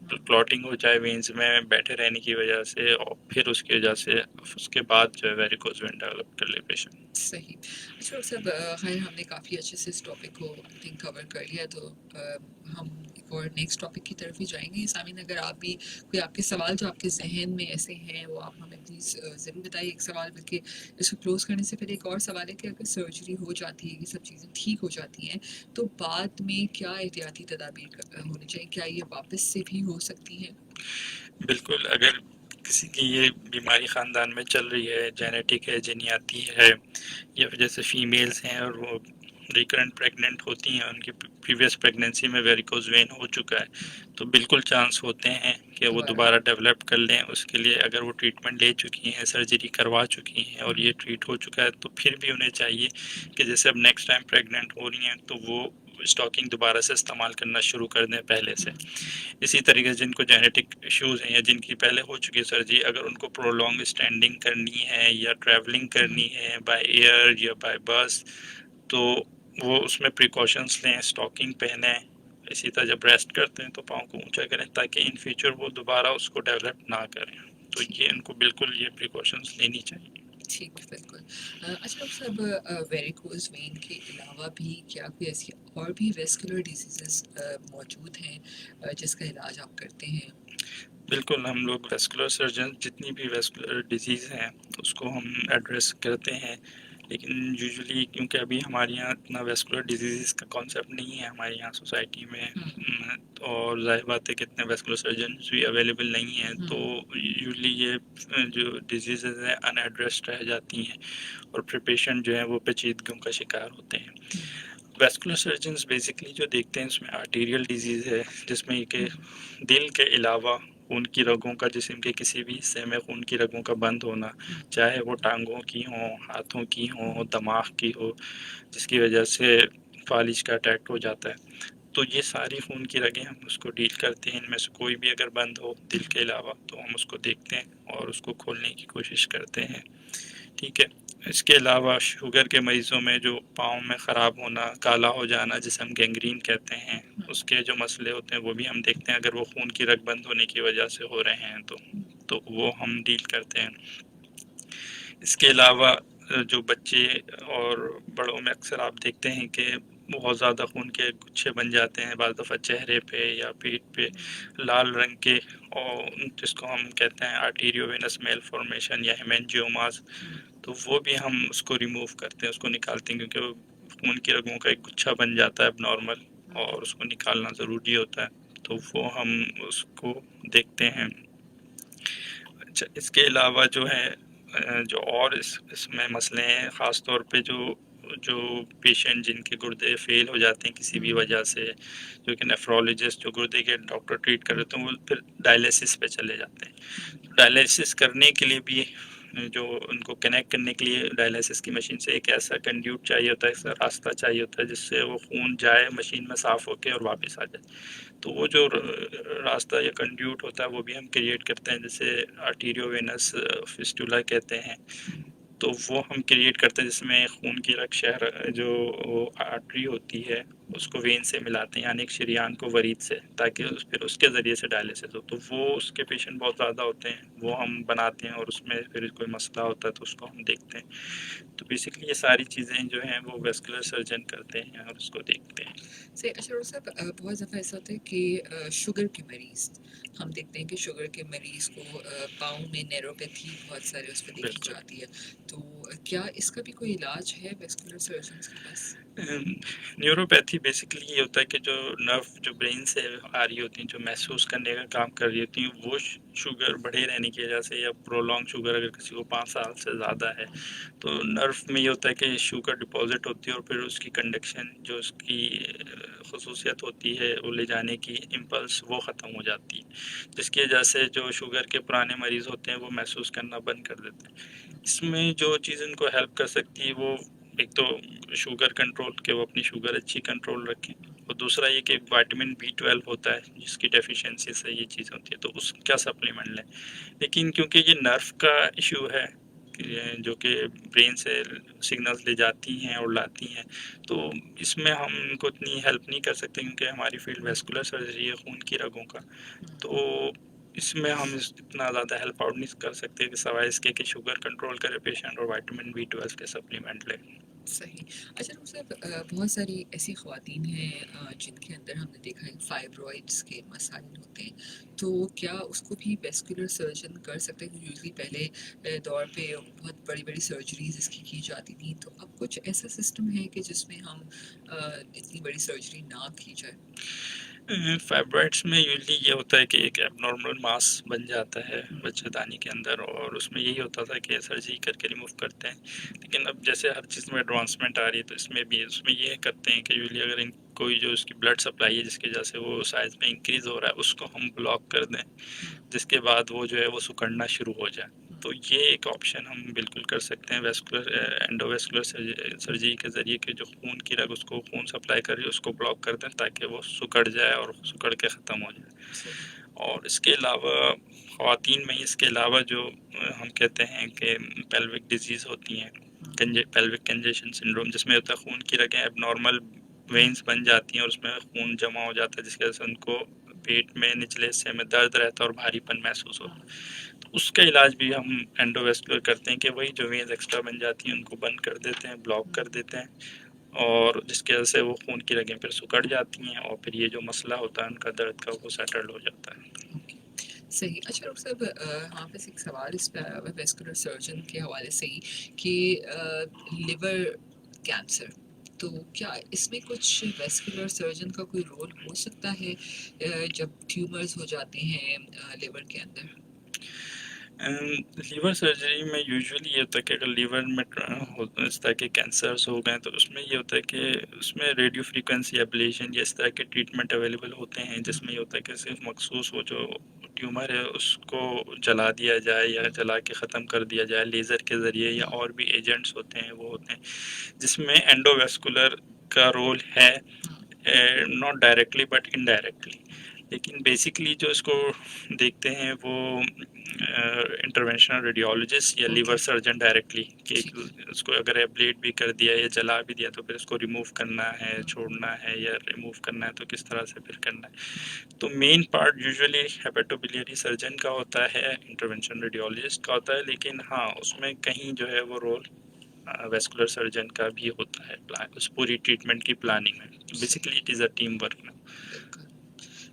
क्लॉटिंग हो जाए वेन्स में बैठे रहने की वजह से, और फिर उसकी वजह से उसके बाद जो है वेरिकोज वेन डेवलप कर ले पेशेंट। सही। अच्छा डॉक्टर साहब, खैर हमने काफ़ी अच्छे से इस टॉपिक को आई थिंक कवर कर लिया, तो हम एक और नेक्स्ट टॉपिक की तरफ ही जाएंगे। सामीन, अगर आप भी कोई आपके सवाल जो आपके जहन में ऐसे हैं वो आप हमें प्लीज़ ज़रूर बताइए। एक सवाल, बल्कि इसको क्लोज करने से पहले एक और सवाल है कि अगर सर्जरी हो जाती है, ये सब चीज़ें ठीक हो जाती हैं, तो बाद में क्या एहतियाती तदाबीर होनी चाहिए? क्या ये वापस से भी हो सकती हैं? बिल्कुल, अगर किसी की ये बीमारी ख़ानदान में चल रही है, जेनेटिक है, जनियाती है, या फिर जैसे फीमेल्स हैं और वो रिकरेंट प्रेग्नेंट होती हैं, उनकी प्रीवियस प्रेगनेंसी में वेरिकोज वेन हो चुका है, तो बिल्कुल चांस होते हैं कि वो दोबारा डेवलप कर लें। उसके लिए अगर वो ट्रीटमेंट ले चुकी हैं, सर्जरी करवा चुकी हैं और ये ट्रीट हो चुका है, तो फिर भी उन्हें चाहिए कि जैसे अब नेक्स्ट टाइम प्रेग्नेंट हो रही हैं तो वो स्टॉकिंग दोबारा से इस्तेमाल करना शुरू कर दें पहले से। इसी तरीके से जिनको जेनेटिक इश्यूज़ हैं या जिनकी पहले हो चुकी है सर्जरी, अगर उनको प्रोलॉन्ग स्टैंडिंग करनी है या ट्रैवलिंग करनी है बाय एयर या बाय बस, तो वो उसमें प्रिकॉशंस लें, स्टॉकिंग पहने। इसी तरह जब रेस्ट करते हैं तो पाँव को ऊंचा करें ताकि इन फ्यूचर वो दोबारा उसको डेवलप ना करें। तो ये इनको बिल्कुल ये प्रिकॉशंस लेनी चाहिए। ठीक, बिल्कुल। अच्छा डॉक्टर साहब, वेरिकोज वेन के अलावा भी क्या कोई ऐसी और भी वेस्कुलर डिजीज़ेस मौजूद हैं जिसका इलाज आप करते हैं? बिल्कुल, हम लोग वेस्कुलर सर्जन जितनी भी वेस्कुलर डिजीज़ हैं उसको हम एड्रेस करते हैं। लेकिन यूजुअली क्योंकि अभी हमारे यहाँ इतना वेस्कुलर डिजीज़ का कॉन्सेप्ट नहीं है हमारे यहाँ सोसाइटी में, और जाहिर बात है कि इतने वेस्कुलर सर्जन भी अवेलेबल नहीं हैं, तो यूजुअली ये जो डिजीज़ेज़ हैं अनएड्रेस्ड रह जाती हैं और फिर पेशेंट जो है वो पेचीदगियों का शिकार होते हैं। वेस्कुलर सर्जन्स बेसिकली जो देखते हैं इसमें आर्टीरियल डिजीज़ है, जिसमें कि दिल के अलावा खून की रगों का जिस्म के किसी भी हिस्से में खून की रगों का बंद होना, चाहे वो टांगों की हो, हाथों की हो, दिमाग की हो, जिसकी वजह से फालिज का अटैक हो जाता है। तो ये सारी खून की रगें हम उसको डील करते हैं, इनमें से कोई भी अगर बंद हो दिल के अलावा तो हम उसको देखते हैं और उसको खोलने की कोशिश करते हैं। ठीक है, इसके अलावा शुगर के मरीज़ों में जो पाँव में ख़राब होना, काला हो जाना जिसे हम गैंग्रीन कहते हैं, उसके जो मसले होते हैं वो भी हम देखते हैं। अगर वो खून की रग बंद होने की वजह से हो रहे हैं तो वो हम डील करते हैं। इसके अलावा जो बच्चे और बड़ों में अक्सर आप देखते हैं कि बहुत ज़्यादा खून के गुच्छे बन जाते हैं, बाज़ दफ़ा चेहरे पे या पीठ पे लाल रंग के, और जिसको हम कहते हैं आर्टीरियोवेनस मेलफॉर्मेशन या हेमेंजियोमास, तो वो भी हम उसको रिमूव करते हैं, उसको निकालते हैं, क्योंकि वो खून की रगों का एक गुच्छा बन जाता है नॉर्मल और उसको निकालना ज़रूरी होता है, तो वो हम उसको देखते हैं। अच्छा, इसके अलावा जो है जो और इसमें मसले हैं, ख़ास तौर पे जो पेशेंट जिनके गुर्दे फेल हो जाते हैं किसी भी वजह से, जो कि नेफ्रोलॉजिस्ट जो गुर्दे के डॉक्टर ट्रीट कर रहे होते हैं, वो फिर डायलिसिस पे चले जाते हैं। डायलिसिस करने के लिए भी जो उनको कनेक्ट करने के लिए डायलिसिस की मशीन से एक ऐसा कंड्यूट चाहिए होता है, ऐसा रास्ता चाहिए होता है जिससे वो खून जाए मशीन में साफ़ होके और वापस आ जाए। तो वो जो रास्ता या कंड्यूट होता है वो भी हम क्रिएट करते हैं, जिसे आर्टीरियोवेनस फिस्टुला कहते हैं। तो वो हम क्रिएट करते हैं जिसमें खून की रग शहर जो आर्टरी होती है उसको वेन से मिलाते हैं, यानी एक शरीयान को वरीद से, ताकि फिर उसके ज़रिए से डायलिसिस हो। तो वो उसके पेशेंट बहुत ज़्यादा होते हैं, वो हम बनाते हैं और उसमें फिर कोई मसला होता है तो उसको हम देखते हैं। तो बेसिकली ये सारी चीज़ें जो हैं वो वेस्कुलर सर्जन करते हैं और उसको देखते हैं। सही। अच्छा डॉक्टर साहब, बहुत दफ़ा ऐसा होता है कि शुगर के मरीज़, हम देखते हैं कि शुगर के मरीज़ को पाँव में नैरोपैथी बहुत सारे उस पर देखी बिल्कुल। जाती है, तो क्या इसका भी कोई इलाज है वेस्कुलर सर्जन्स के पास? न्यूरोपैथी बेसिकली ये होता है कि जो नर्व जो ब्रेन से आ रही होती हैं, जो महसूस करने का काम कर रही होती हैं, वो शुगर बढ़े रहने की वजह से या प्रोलॉन्ग शुगर अगर किसी को 5 साल से ज़्यादा है, तो नर्व में ये होता है कि शुगर डिपॉजिट होती है और फिर उसकी कंडक्शन जो उसकी खसूसियत होती है वो ले जाने की इम्पल्स वो ख़त्म हो जाती है, जिसकी वजह से जो शुगर के पुराने मरीज़ होते हैं वो महसूस करना बंद कर देते हैं। इसमें जो चीज़ इनको हेल्प कर सकती है वो एक तो शुगर कंट्रोल, के वो अपनी शुगर अच्छी कंट्रोल रखें, और दूसरा ये कि विटामिन B12 होता है जिसकी डेफिशिएंसी से ये चीज़ होती है, तो उसका सप्लीमेंट लें। लेकिन क्योंकि ये नर्व का इशू है जो कि ब्रेन से सिग्नल्स ले जाती हैं और लाती हैं, तो इसमें हम इनको इतनी हेल्प नहीं कर सकते क्योंकि हमारी फील्ड वेस्कुलर सर्जरी है, खून की रगों का, तो इसमें हम इतना ज़्यादा हेल्प आउट नहीं कर सकते कि सिवाय इसके कि शुगर कंट्रोल करे पेशेंट और विटामिन B12 के सप्लीमेंट ले। सही। अच्छा डॉक्टर साहब, बहुत सारी ऐसी ख़वातीन हैं जिनके अंदर हमने देखा है फाइब्रॉइड्स के मसाइल होते हैं, तो क्या उसको भी वेस्कुलर सर्जन कर सकते हैं? यूजुअली पहले दौर पे बहुत बड़ी-बड़ी सर्जरीज़ इसकी की जाती थी, तो अब कुछ ऐसा सिस्टम है कि जिसमें हम इतनी बड़ी सर्जरी ना की जाए? फाइब्रॉइड्स में यूजुअली ये होता है कि एक एबनॉर्मल मास बन जाता है बच्चेदानी के अंदर, और उसमें यही होता था कि सर्जरी करके रिमूव करते हैं। लेकिन अब जैसे हर चीज़ में एडवांसमेंट आ रही है, तो उसमें ये करते हैं कि यूजुअली अगर कोई जो उसकी ब्लड सप्लाई है जिसकी वजह से वो साइज़ में इंक्रीज़ हो रहा है उसको हम ब्लॉक कर दें, जिसके बाद वो जो है वो सिकुड़ना शुरू हो जाए। तो ये एक ऑप्शन हम बिल्कुल कर सकते हैं वेस्कुलर एंडोवेस्कुलर सर्जरी के ज़रिए, कि जो खून की रग उसको खून सप्लाई कर रही है उसको ब्लॉक कर दें ताकि वो सिकुड़ जाए और सिकुड़ के ख़त्म हो जाए। और इसके अलावा ख़वातीन में इसके अलावा जो हम कहते हैं कि पेल्विक डिजीज़ होती हैं, पेल्विक कंजेशन सिंड्रोम, जिसमें होता है खून की रगें एबनॉर्मल वेन्स बन जाती हैं और उसमें खून जमा हो जाता है, जिसकी वजह से उनको पेट में निचले हिस्से में दर्द रहता है और भारीपन महसूस होता है। तो उसका इलाज भी हम एंडोवेस्कुलर करते हैं कि वही जो वेन्स एक्स्ट्रा बन जाती हैं उनको बंद कर देते हैं, ब्लॉक कर देते हैं, और जिसकी वजह से वो खून की रगें फिर सिकुड़ जाती हैं और फिर ये जो मसला होता है उनका दर्द का वो सेटल हो जाता है। ओके। सही। अच्छा डॉक्टर साहब, हाँ, बस एक सवाल इस पे आया हुआ है वेस्कुलर सर्जन के हवाले से ही कि लिवर कैंसर, तो क्या इसमें कुछ वेस्कुलर सर्जन का कोई रोल हो सकता है जब ट्यूमर्स हो जाते हैं लिवर के अंदर? लीवर सर्जरी में यूजुअली ये होता है कि अगर लीवर में इस तरह के कैंसर्स हो गए तो उसमें ये होता है कि उसमें रेडियो फ्रीक्वेंसी एब्लेशन या इस तरह के ट्रीटमेंट अवेलेबल होते हैं, जिसमें ये होता है कि सिर्फ मखसूस वो जो ट्यूमर है उसको जला दिया जाए या जला के ख़त्म कर दिया जाए लेज़र के ज़रिए, या और भी एजेंट्स होते हैं वो होते हैं जिसमें एंडोवेस्कुलर का रोल है, नॉट डायरेक्टली बट इनडायरेक्टली। लेकिन बेसिकली जो इसको देखते हैं वो इंटरवेंशनल रेडियोलॉजिस्ट या लीवर सर्जन डायरेक्टली, कि उसको अगर एब्लेट भी कर दिया या जला भी दिया तो फिर उसको रिमूव करना है, छोड़ना है, या रिमूव करना है तो किस तरह से फिर करना है। तो main part usually hepatobiliary surgeon का होता है, इंटरवेंशन रेडियोलॉजिस्ट का होता है, लेकिन हाँ उसमें कहीं जो है वो रोल वेस्कुलर सर्जन का भी होता है उस पूरी ट्रीटमेंट की प्लानिंग में। Basically it is a team work में।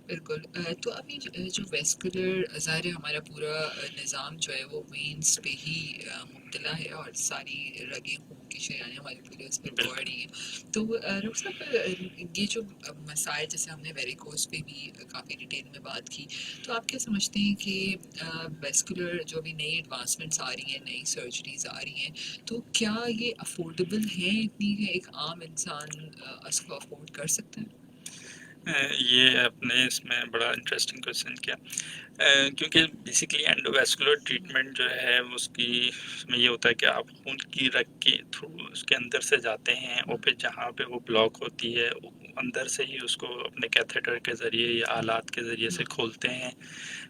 बिल्कुल। तो अभी जो वेस्कुलर, ज़ाहिर है हमारा पूरा निज़ाम जो है वो वेन्स पे ही मुब्तला है और सारी रगें खून की शरेयानें हमारी पूरी उस पर दौड़ रही हैं। तो डॉक्टर साहब, ये जो मसाइल, जैसे हमने वेरिकोस पे भी काफ़ी डिटेल में बात की, तो आप क्या समझते हैं कि वेस्कुलर जो भी नई एडवांसमेंट्स आ रही हैं, नई सर्जरीज आ रही हैं, तो क्या ये अफोर्डेबल हैं इतनी, एक आम इंसान इसको अफोर्ड कर सकता है? ये आपने इसमें बड़ा इंटरेस्टिंग क्वेश्चन किया, क्योंकि बेसिकली एंडोवेस्कुलर ट्रीटमेंट जो है उसकी उसमें ये होता है कि आप खून की रग के थ्रू उसके अंदर से जाते हैं और फिर जहाँ पे वो ब्लॉक होती है अंदर से ही उसको अपने कैथेटर के ज़रिए या आलात के ज़रिए से खोलते हैं,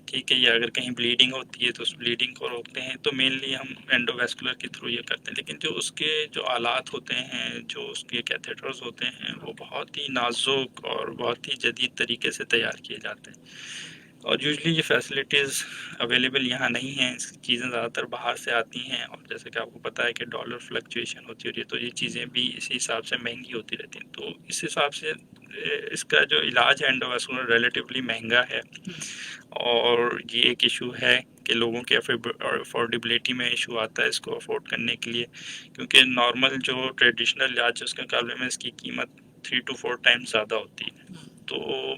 ठीक है। या अगर कहीं ब्लीडिंग होती है तो उस ब्लीडिंग को रोकते हैं, तो मेनली हम एंडोवेस्कुलर के थ्रू ये करते हैं। लेकिन जो उसके जो आलात होते हैं, जो उसके कैथेटर्स होते हैं, वो बहुत ही नाजुक और बहुत ही जदीद तरीके से तैयार किए जाते हैं और यूजुअली ये फैसिलिटीज़ अवेलेबल यहाँ नहीं हैं। इसकी चीज़ें ज़्यादातर बाहर से आती हैं और जैसे कि आपको पता है कि डॉलर फ्लक्चुएशन होती है, तो ये चीज़ें भी इसी हिसाब से महंगी होती रहती हैं। तो इस हिसाब से इसका जो इलाज है एंडोवेस्कुलर रिलेटिवली महंगा है और ये एक इशू है कि लोगों के अफोर्डेबिलिटी में इशू आता है इसको अफोर्ड करने के लिए, क्योंकि नॉर्मल जो ट्रेडिशनल इलाज है उसके मुकाबले में इसकी कीमत 3 to 4 टाइम्स ज़्यादा होती है। तो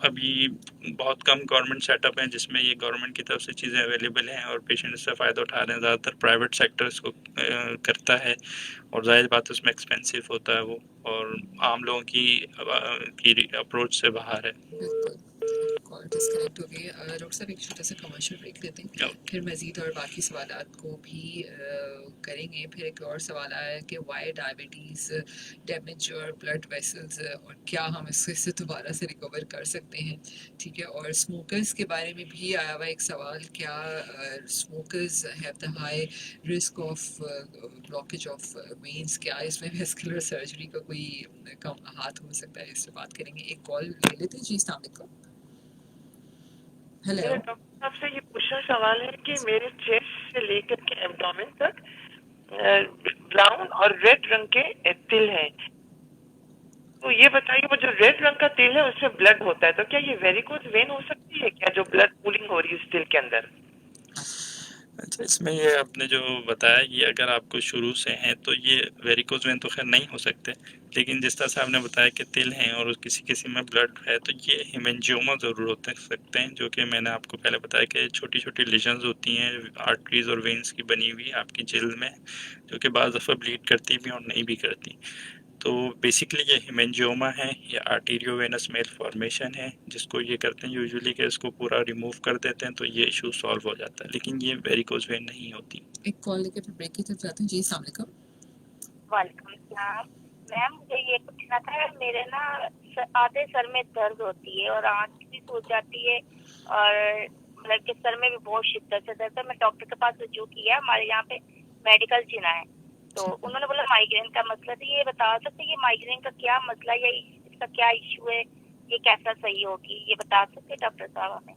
अभी बहुत कम गवर्नमेंट सेटअप हैं जिसमें ये गवर्नमेंट की तरफ से चीज़ें अवेलेबल हैं और पेशेंट इससे फ़ायदा उठा रहे हैं। ज़्यादातर प्राइवेट सेक्टर इसको करता है और जाहिर बात है उसमें एक्सपेंसिव होता है वो, और आम लोगों की अप्रोच से बाहर है। कॉल डिस्कनेक्ट हो गई। डॉक्टर साहब, एक छोटा सा कमर्शियल ब्रेक लेते हैं, फिर मज़ीद और बाकी सवालात को भी करेंगे। फिर एक और सवाल आया कि why diabetes damage your blood vessels, और क्या हम इससे दोबारा से रिकवर कर सकते हैं, ठीक है। और स्मोकर्स के बारे में भी आया हुआ एक सवाल, क्या smokers have the high risk of blockage of veins, क्या इसमें वेस्कुलर सर्जरी का कोई कम हाथ हो सकता है? इससे बात करेंगे। एक कॉल ले लेते हैं जी। अस्सलाम वालेकुम। हेलो। मेरा डॉक्टर साहब से ये पूछना सवाल है कि मेरे चेस्ट से लेकर के एब्डोमेन तक ब्राउन और रेड रंग के तिल हैं। तो ये बताइए, वो जो रेड रंग का तिल है उसमें ब्लड होता है, तो क्या ये वेरिकोज वेन हो सकती है क्या, जो ब्लड पूलिंग हो रही है उस तिल के अंदर? अच्छा, इसमें ये आपने जो बताया कि अगर आपको शुरू से हैं तो ये वेरिकोज वेन तो खैर नहीं हो सकते, लेकिन जिस तरह से आपने बताया कि तिल हैं और किसी किसी में ब्लड है तो ये हेमेंजियोमा ज़रूर होते सकते हैं, जो कि मैंने आपको पहले बताया कि छोटी छोटी लीजन्स होती हैं आर्टरीज और वेन्स की बनी हुई आपकी जिल्द में, जो कि बाज़ दफ़ा ब्लीड करती भी और नहीं भी करती। तो बेसिकली ये हेमेंजियोमा है या आर्टीरियोवेनस मेलफॉर्मेशन है, जिसको ये करते हैं यूजुअली कि इसको पूरा रिमूव कर देते हैं तो ये इशू सॉल्व हो जाता है, लेकिन ये वेरिकोज वेन नहीं होती। एक कॉल लेके फिर ब्रेक की तरफ जाते हैं जी। अस्सलाम वालेकुम। वालेकुम सलाम। मैम, मुझे ये पूछना था, मेरे ना आधे सर में दर्द होती है और आँख भी सूज जाती है और मतलब कि सर में भी बहुत शिद्दत से दर्द है। मैं डॉक्टर के पास रुजू किया, हमारे यहाँ पे मेडिकल जिना है, तो उन्होंने बोला माइग्रेन का मसला था। ये बता सकते ये माइग्रेन का क्या मसला है या इसका क्या इशू है, ये कैसा सही होगी, ये बता सकते डॉक्टर साहब हमें?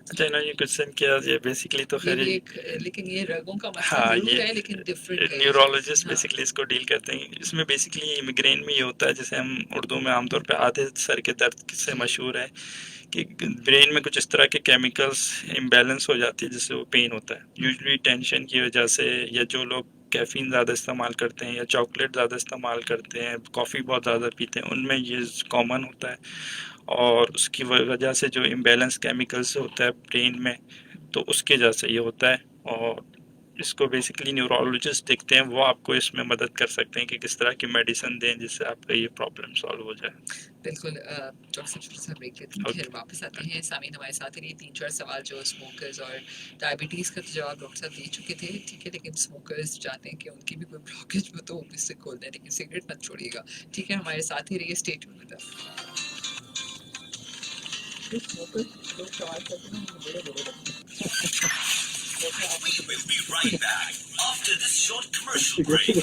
अच्छा इन्होंने ये क्वेश्चन किया, ये बेसिकली तो ये खैर भी एक लेकिन ये रगों का मसला हाँ, ज़रूर ये है लेकिन डिफरेंट है ये न्यूरोलॉजिस्ट हाँ, बेसिकली इसको डील करते हैं। इसमें बेसिकली मिग्रेन में ये होता है, जैसे हम उर्दू में आमतौर पे आधे सर के दर्द से जी, मशहूर है कि ब्रेन में कुछ इस तरह के केमिकल्स इम्बैलेंस हो जाती है जिससे वो पेन होता है। यूजुअली टेंशन की वजह से, या जो लोग कैफ़ीन ज़्यादा इस्तेमाल करते हैं या चॉकलेट ज़्यादा इस्तेमाल करते हैं, कॉफ़ी बहुत ज़्यादा पीते हैं, उनमें ये कॉमन होता है। और उसकी वजह से जो इम्बैलेंस केमिकल्स होता है ब्रेन में, तो उसकी वजह से ये होता है। और इसको बेसिकली न्यूरोलॉजिस्ट देखते हैं, वो आपको इसमें मदद कर सकते हैं कि किस तरह की मेडिसिन दें जिससे आपका ये प्रॉब्लम सॉल्व हो जाए। बिल्कुल डॉक्टर साहब छोटा सा ब्रेक लेते हैं, ओके, फिर वापस आते हैं। सामीन हमारे साथ ही 3-4 सवाल जो स्मोकर्स और डायबिटीज़ का तो जवाब डॉक्टर साहब दे चुके थे, ठीक है, लेकिन स्मोकर्स चाहते हैं कि उनकी भी कोई ब्लॉकेज हो तो वो भी इससे खोल दें, लेकिन सिगरेट मत छोड़िएगा, ठीक है, हमारे साथ ही रहिए, stay tuned with us. Smokers लोग सवाल करते हैं ना, मुझे बड़े लगते हैं। We will be right back after this short commercial break.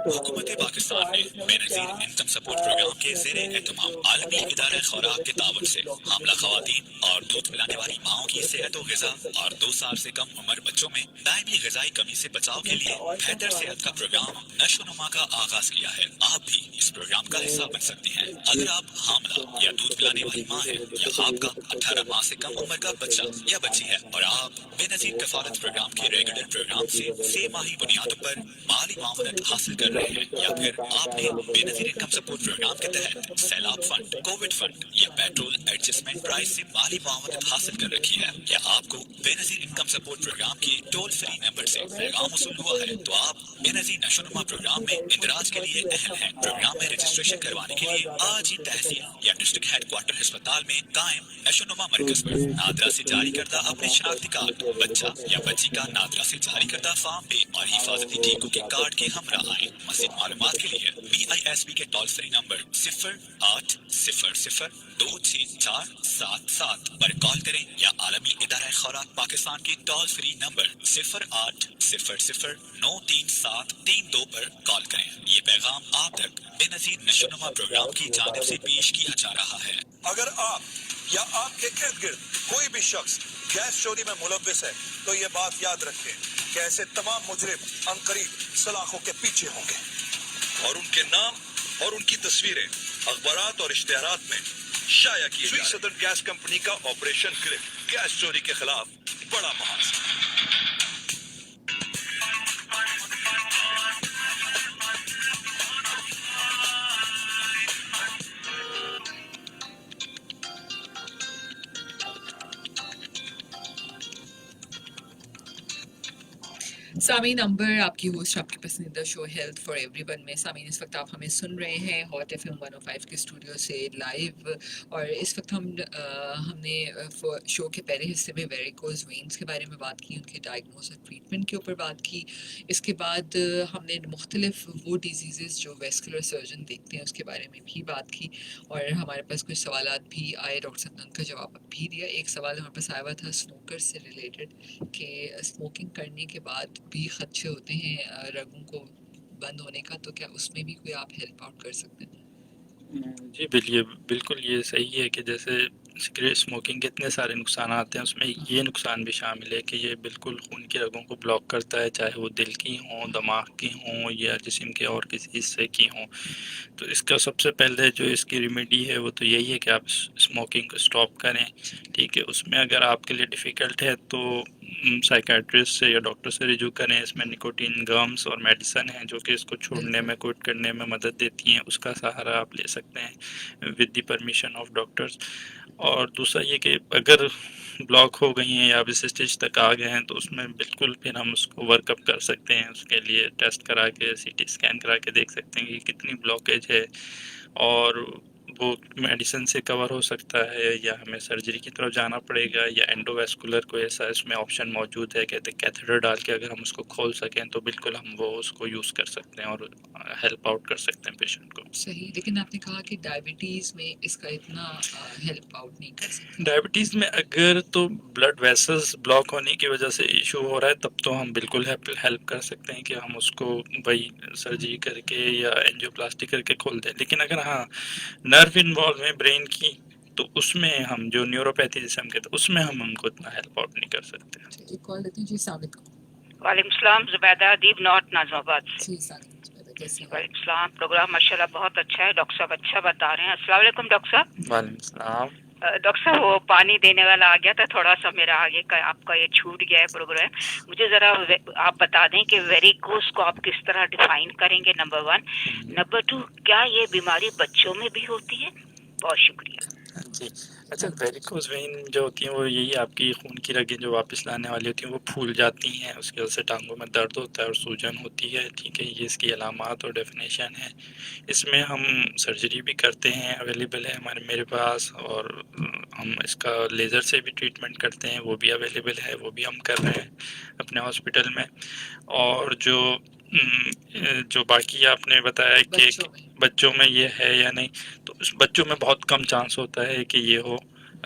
हुकूमत पाकिस्तान ने बेनज़ीर इनकम सपोर्ट प्रोग्राम के ज़ेरे एहतमाम आलमी इदारा खुराक के तावन से हामला खवातीन और दूध पिलाने वाली माओं की सेहत और ग़िज़ा और 2 साल से कम उम्र बच्चों में दायमी ग़िज़ाई कमी से बचाव के लिए बेहतर सेहत का प्रोग्राम नशोनुमा का आगाज किया है। आप भी इस प्रोग्राम का हिस्सा बन सकते हैं। अगर आप हामला या दूध पिलाने वाली माँ है या आपका 18 माह से कम उम्र का बच्चा या बच्ची है और आप बेनज़ीर कफालत प्रोग्राम के रेगुलर प्रोग्राम से 6 माही बुनियादों पर माली मामूलत हासिल कर रहे हैं, या फिर आपने बेनज़ीर इनकम सपोर्ट प्रोग्राम के तहत सैलाब फंड, कोविड फंड या पेट्रोल एडजस्टमेंट प्राइस से माली मामूलत हासिल कर रखी है, या आपको बेनज़ीर इनकम सपोर्ट प्रोग्राम के टोल फ्री नंबर से पैगाम वसूल हुआ है, तो आप बेनज़ीर नशोनुमा प्रोग्राम में इंदराज के लिए अहल हैं। प्रोग्राम में रजिस्ट्रेशन करवाने के लिए आज ही तहसील या डिस्ट्रिक्ट हेडक्वार्टर अस्पताल में कायम नशोनुमा मरकज पर नादरा से जारी करदा अपने शनाख्ती कार्ड, बच्चा या बच्ची का नादरा से जारी करदा फार्म पे और हिफाजती टीकों के कार्ड के हमरा आए। मज़ीद मालूमात के लिए BISB के टोल फ्री नंबर 0800-264-77 पर कॉल करें, या आलमी इदारा खुराक पाकिस्तान के टोल फ्री नंबर 0800-93732 पर कॉल करें। ये पैगाम आप तक बेनज़ीर नशोनुमा प्रोग्राम की जानिब से पेश किया जा रहा है। अगर आप या आपके इर्द गिर्द कोई भी शख्स गैस चोरी में मुलव्विस है तो ये बात याद रखें कि ऐसे तमाम मुजरिम अनकरीब सलाखों के पीछे होंगे और उनके नाम और उनकी तस्वीरें अखबारात और इश्तिहारात में शाया किए जाएं। सदर्न गैस कंपनी का ऑपरेशन क्लिक गैस चोरी के खिलाफ बड़ा महाज। सामीन अंबर आपकी होस्ट, आपकी पसंदीदा शो हेल्थ फॉर एवरीवन में। सामीन इस वक्त आप हमें सुन रहे हैं हॉट FM 105 के स्टूडियो से लाइव, और इस वक्त हमने शो के पहले हिस्से में वेरिकोज वेन्स के बारे में बात की, उनके डायग्नोस और ट्रीटमेंट के ऊपर बात की। इसके बाद हमने मुख्तलिफ वो डिजीज़ जो वेस्कुलर सर्जन देखते हैं उसके बारे में भी बात की, और हमारे पास कुछ सवालात भी आए, डॉक्टर साहब ने उनका जवाब भी दिया। एक सवाल हमारे पास आया हुआ था स्मोकर से रिलेटेड कि स्मोकिंग करने के बाद भी खदशे होते हैं रगों को बंद होने का, तो क्या उसमें भी कोई आप हेल्प आउट कर सकते हैं? जी बिल्कुल ये सही है कि जैसे सिगरेट स्मोकिंग के इतने सारे नुकसान आते हैं, उसमें ये नुकसान भी शामिल है कि ये बिल्कुल खून की रगों को ब्लॉक करता है, चाहे वो दिल की हों, दिमाग की हों या जिस्म के और किसी हिस्से की हों। तो इसका सबसे पहले जो इसकी रेमेडी है वो तो यही है कि आप स्मोकिंग को स्टॉप करें, ठीक है। उसमें अगर आपके लिए डिफ़िकल्ट है तो साइकेट्रिस्ट से या डॉक्टर से रिजू करें। इसमें निकोटीन गम्स और मेडिसन हैं जो कि इसको छोड़ने में, क्विट करने में मदद देती हैं, उसका सहारा आप ले सकते हैं with the permission of doctors. और दूसरा ये कि अगर ब्लॉक हो गई हैं या अब इस स्टेज तक आ गए हैं तो उसमें बिल्कुल फिर हम उसको वर्कअप कर सकते हैं। उसके लिए टेस्ट करा के, CT स्कैन करा के देख सकते हैं कि कितनी ब्लॉकेज है, और वो मेडिसिन से कवर हो सकता है या हमें सर्जरी की तरफ जाना पड़ेगा, या एंडोवेस्कुलर कोई ऐसा इसमें ऑप्शन मौजूद है, कहते हैं कैथेटर डाल के अगर हम उसको खोल सकें तो बिल्कुल हम वो उसको यूज़ कर सकते हैं और हेल्प आउट कर सकते हैं पेशेंट को। सही, लेकिन आपने कहा कि डायबिटीज़ में इसका इतना हेल्प आउट नहीं कर सकते। डायबिटीज़ में अगर तो ब्लड वेसल्स ब्लॉक होने की वजह से इशू हो रहा है तब तो हम बिल्कुल हेल्प कर सकते हैं कि हम उसको वही सर्जरी करके या एंजियोप्लास्टी करके खोल दें। लेकिन अगर हाँ नर्व इन्वॉल्व है ब्रेन की, तो उसमें हम जो न्यूरोपैथी जिसे हम कहते हैं उसमें हम उनको इतना हेल्प आउट नहीं कर सकते। एक कॉल लेते हैं जी, अस्सलाम वालेकुम। वालेकुम सलाम, जुबैदा अदीब नॉट नाज़माबाद से। जी सलाम जुबैदा, कैसे हैं? वालेकुम सलाम, प्रोग्राम माशाल्लाह बहुत अच्छा है, डॉक्टर साहब अच्छा बता रहे हैं। अस्सलाम वालेकुम डॉक्टर साहब। वालेकुम सलाम। डॉक्टर साहब वो पानी देने वाला आ गया था, थोड़ा सा मेरा आगे का आपका ये छूट गया है प्रोग्राम। मुझे जरा आप बता दें कि वेरिकोस को आप किस तरह डिफाइन करेंगे, नंबर 1। नंबर 2, क्या ये बीमारी बच्चों में भी होती है? बहुत शुक्रिया जी। अच्छा, वेरिकोज वेन जो होती हैं वो यही आपकी खून की रगें जो वापस लाने वाली होती हैं वो फूल जाती हैं, उसकी वजह से टांगों में दर्द होता है और सूजन होती है। ठीक है, ये इसकी अलामात और डेफिनेशन है। इसमें हम सर्जरी भी करते हैं, अवेलेबल है मेरे पास, और हम इसका लेज़र से भी ट्रीटमेंट करते हैं, वो भी अवेलेबल है, वो भी हम कर रहे हैं अपने हॉस्पिटल में। और जो बाकी आपने बताया कि बच्चों में ये है या नहीं, तो उस बच्चों में बहुत कम चांस होता है कि ये हो।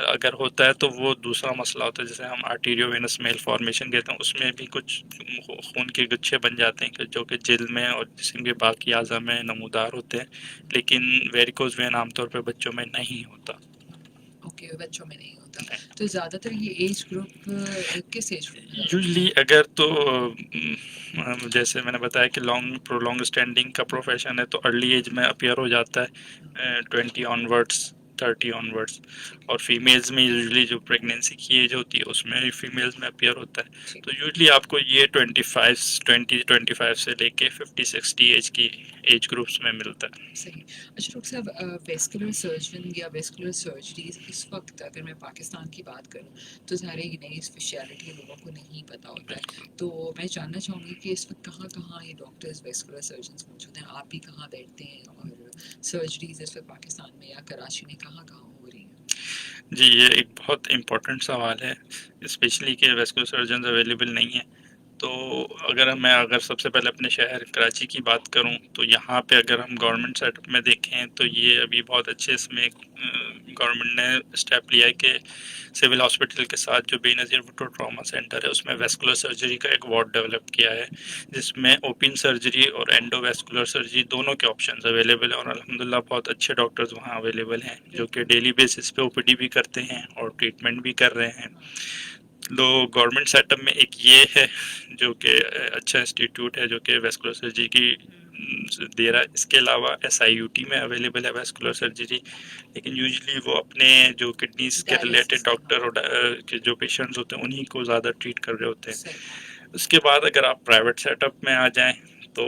अगर होता है तो वो दूसरा मसला होता है, जैसे हम आर्टीरियोवेनस मेलफॉर्मेशन कहते हैं, उसमें भी कुछ खून के गुच्छे बन जाते हैं जो कि जिल्द में और जिस्म के बाकी आज़ा में नमूदार होते हैं, लेकिन वेरिकोज वेन आमतौर पर बच्चों में नहीं होता। ओके, बच्चों में नहीं होता। तो ज़्यादातर ये एज ग्रुप किस एज ग्रुप में? यूजली अगर तो जैसे मैंने बताया कि लॉन्ग प्रोलॉन्ग स्टैंडिंग का प्रोफेशन है तो अर्ली एज में अपीयर हो जाता है, 20 ऑनवर्ड्स, 30 ऑनवर्ड्स। और फीमेल्स में यूजली जो प्रेगनेंसी की एज होती है उसमें फीमेल्स में अपीयर होता है। तो यूजली आपको ये 25 से लेके 50-60 एज की एज ग्रुप्स में मिलता है। सही। अच्छा डॉक्टर साहब, वेस्कुलर सर्जन या वेस्कुलर सर्जरीज इस वक्त अगर मैं पाकिस्तान की बात करूं तो सारे ये नई स्पेशलिटी लोगों को नहीं पता होता है, तो मैं जानना चाहूँगी कि इस वक्त कहाँ कहाँ ये डॉक्टर्स वेस्कुलर सर्जन मौजूद हैं, आप भी कहाँ बैठते हैं, और सर्जरीज इस वक्त पाकिस्तान में या कराची में कहाँ कहाँ हो रही हैं? जी, ये एक बहुत इम्पोर्टेंट सवाल है, स्पेशली कि वेस्कुलर सर्जन अवेलेबल नहीं है। तो अगर सबसे पहले अपने शहर कराची की बात करूं तो यहाँ पे अगर हम गवर्नमेंट सेटअप में देखें तो ये अभी बहुत अच्छे इसमें गवर्नमेंट ने स्टेप लिया है कि सिविल हॉस्पिटल के साथ जो बेनज़ीर भुट्टो ट्रॉमा सेंटर है उसमें वेस्कुलर सर्जरी का एक वार्ड डेवलप किया है, जिसमें ओपन सर्जरी और एंडोवेस्कुलर सर्जरी दोनों के ऑप्शंस अवेलेबल हैं। और अल्हम्दुलिल्लाह बहुत अच्छे डॉक्टर्स वहाँ अवेलेबल हैं जो कि डेली बेसिस पे ओपीडी भी करते हैं और ट्रीटमेंट भी कर रहे हैं। तो गवर्नमेंट सेटअप में एक ये है जो कि अच्छा इंस्टीट्यूट है जो कि वेस्कुलर सर्जरी की दे रहा है। इसके अलावा SIUT में अवेलेबल है वेस्कुलर सर्जरी, लेकिन यूजुअली वो अपने जो किडनीज के रिलेटेड डॉक्टर और के जो पेशेंट्स होते हैं उन्हीं को ज़्यादा ट्रीट कर रहे होते हैं। उसके बाद अगर आप प्राइवेट सेटअप में आ जाएं तो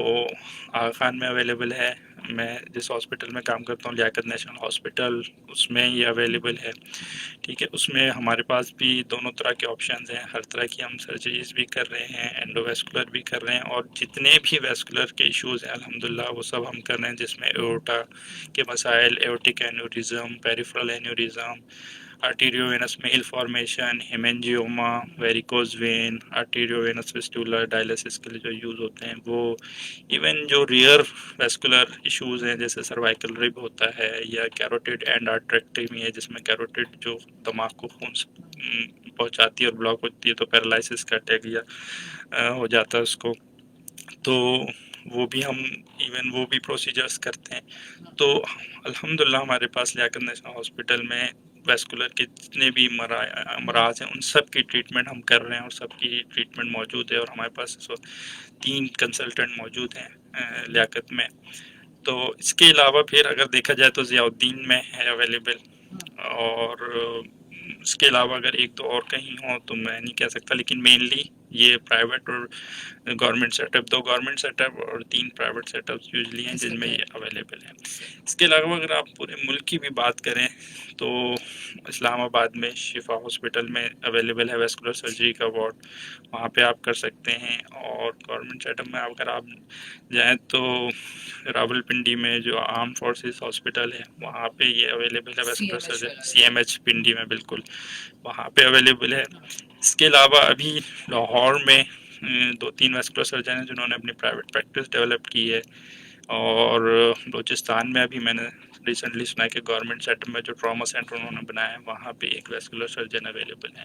आगा खान में अवेलेबल है। मैं जिस हॉस्पिटल में काम करता हूँ लियाकत नेशनल हॉस्पिटल, उसमें ये अवेलेबल है। ठीक है, उसमें हमारे पास भी दोनों तरह के ऑप्शंस हैं, हर तरह की हम सर्जरीज भी कर रहे हैं, एंडोवेस्कुलर भी कर रहे हैं, और जितने भी वेस्कुलर के इश्यूज़ हैं अल्हम्दुलिल्लाह वो सब हम कर रहे हैं, जिसमें एओर्टा के मसाइल, aortic aneurysm, peripheral aneurysm, arteriovenous malformation, haemangioma, varicose vein, arteriovenous fistula, dialysis के लिए जो यूज़ होते हैं वो, इवन जो रियर वेस्कुलर इश्यूज़ हैं जैसे सर्वाइकल रिब होता है या कैरोटिड एंड आर्टरेक्टमी है जिसमें कैरोटिड जो दिमाग को खून पहुंचाती है और ब्लॉक होती है तो पैरालिसिस का अटैक या हो जाता है उसको, तो वो भी हम वो भी प्रोसीजर्स करते हैं। तो अल्हम्दुलिल्लाह हमारे पास लियाकत नेशनल हॉस्पिटल में वेस्कुलर के जितने भी मराज हैं उन सब की ट्रीटमेंट हम कर रहे हैं और सबकी ट्रीटमेंट मौजूद है, और हमारे पास 3 कंसल्टेंट मौजूद हैं लियाकत में। तो इसके अलावा फिर अगर देखा जाए तो ज़ियाउद्दीन में है अवेलेबल, और इसके अलावा अगर एक तो और कहीं हो तो मैं नहीं कह सकता, लेकिन मेनली ये प्राइवेट और गवर्नमेंट सेटअप, 2 गवर्नमेंट सेटअप और 3 प्राइवेट सेटअप्स यूजली हैं जिनमें ये अवेलेबल है। इसके अलावा अगर आप पूरे मुल्क की भी बात करें तो इस्लामाबाद में शिफा हॉस्पिटल में अवेलेबल है वेस्कुलर सर्जरी का वार्ड, वहाँ पे आप कर सकते हैं। और गवर्नमेंट सेटअप में अगर आप जाएँ तो रावलपिंडी में जो आर्म फोर्सेस हॉस्पिटल है वहाँ पे ये अवेलेबल है वेस्कुलर सर्जरी, CMH पिंडी में, बिल्कुल वहाँ पे अवेलेबल है। इसके अलावा अभी लाहौर में 2-3 वेस्कुलर सर्जन हैं जिन्होंने अपनी प्राइवेट प्रैक्टिस डेवलप की है, और बलूचिस्तान में अभी मैंने रिसेंटली सुना है कि गवर्नमेंट सेटअप में जो ट्रॉमा सेंटर उन्होंने बनाया है वहाँ पे एक वेस्कुलर सर्जन अवेलेबल है।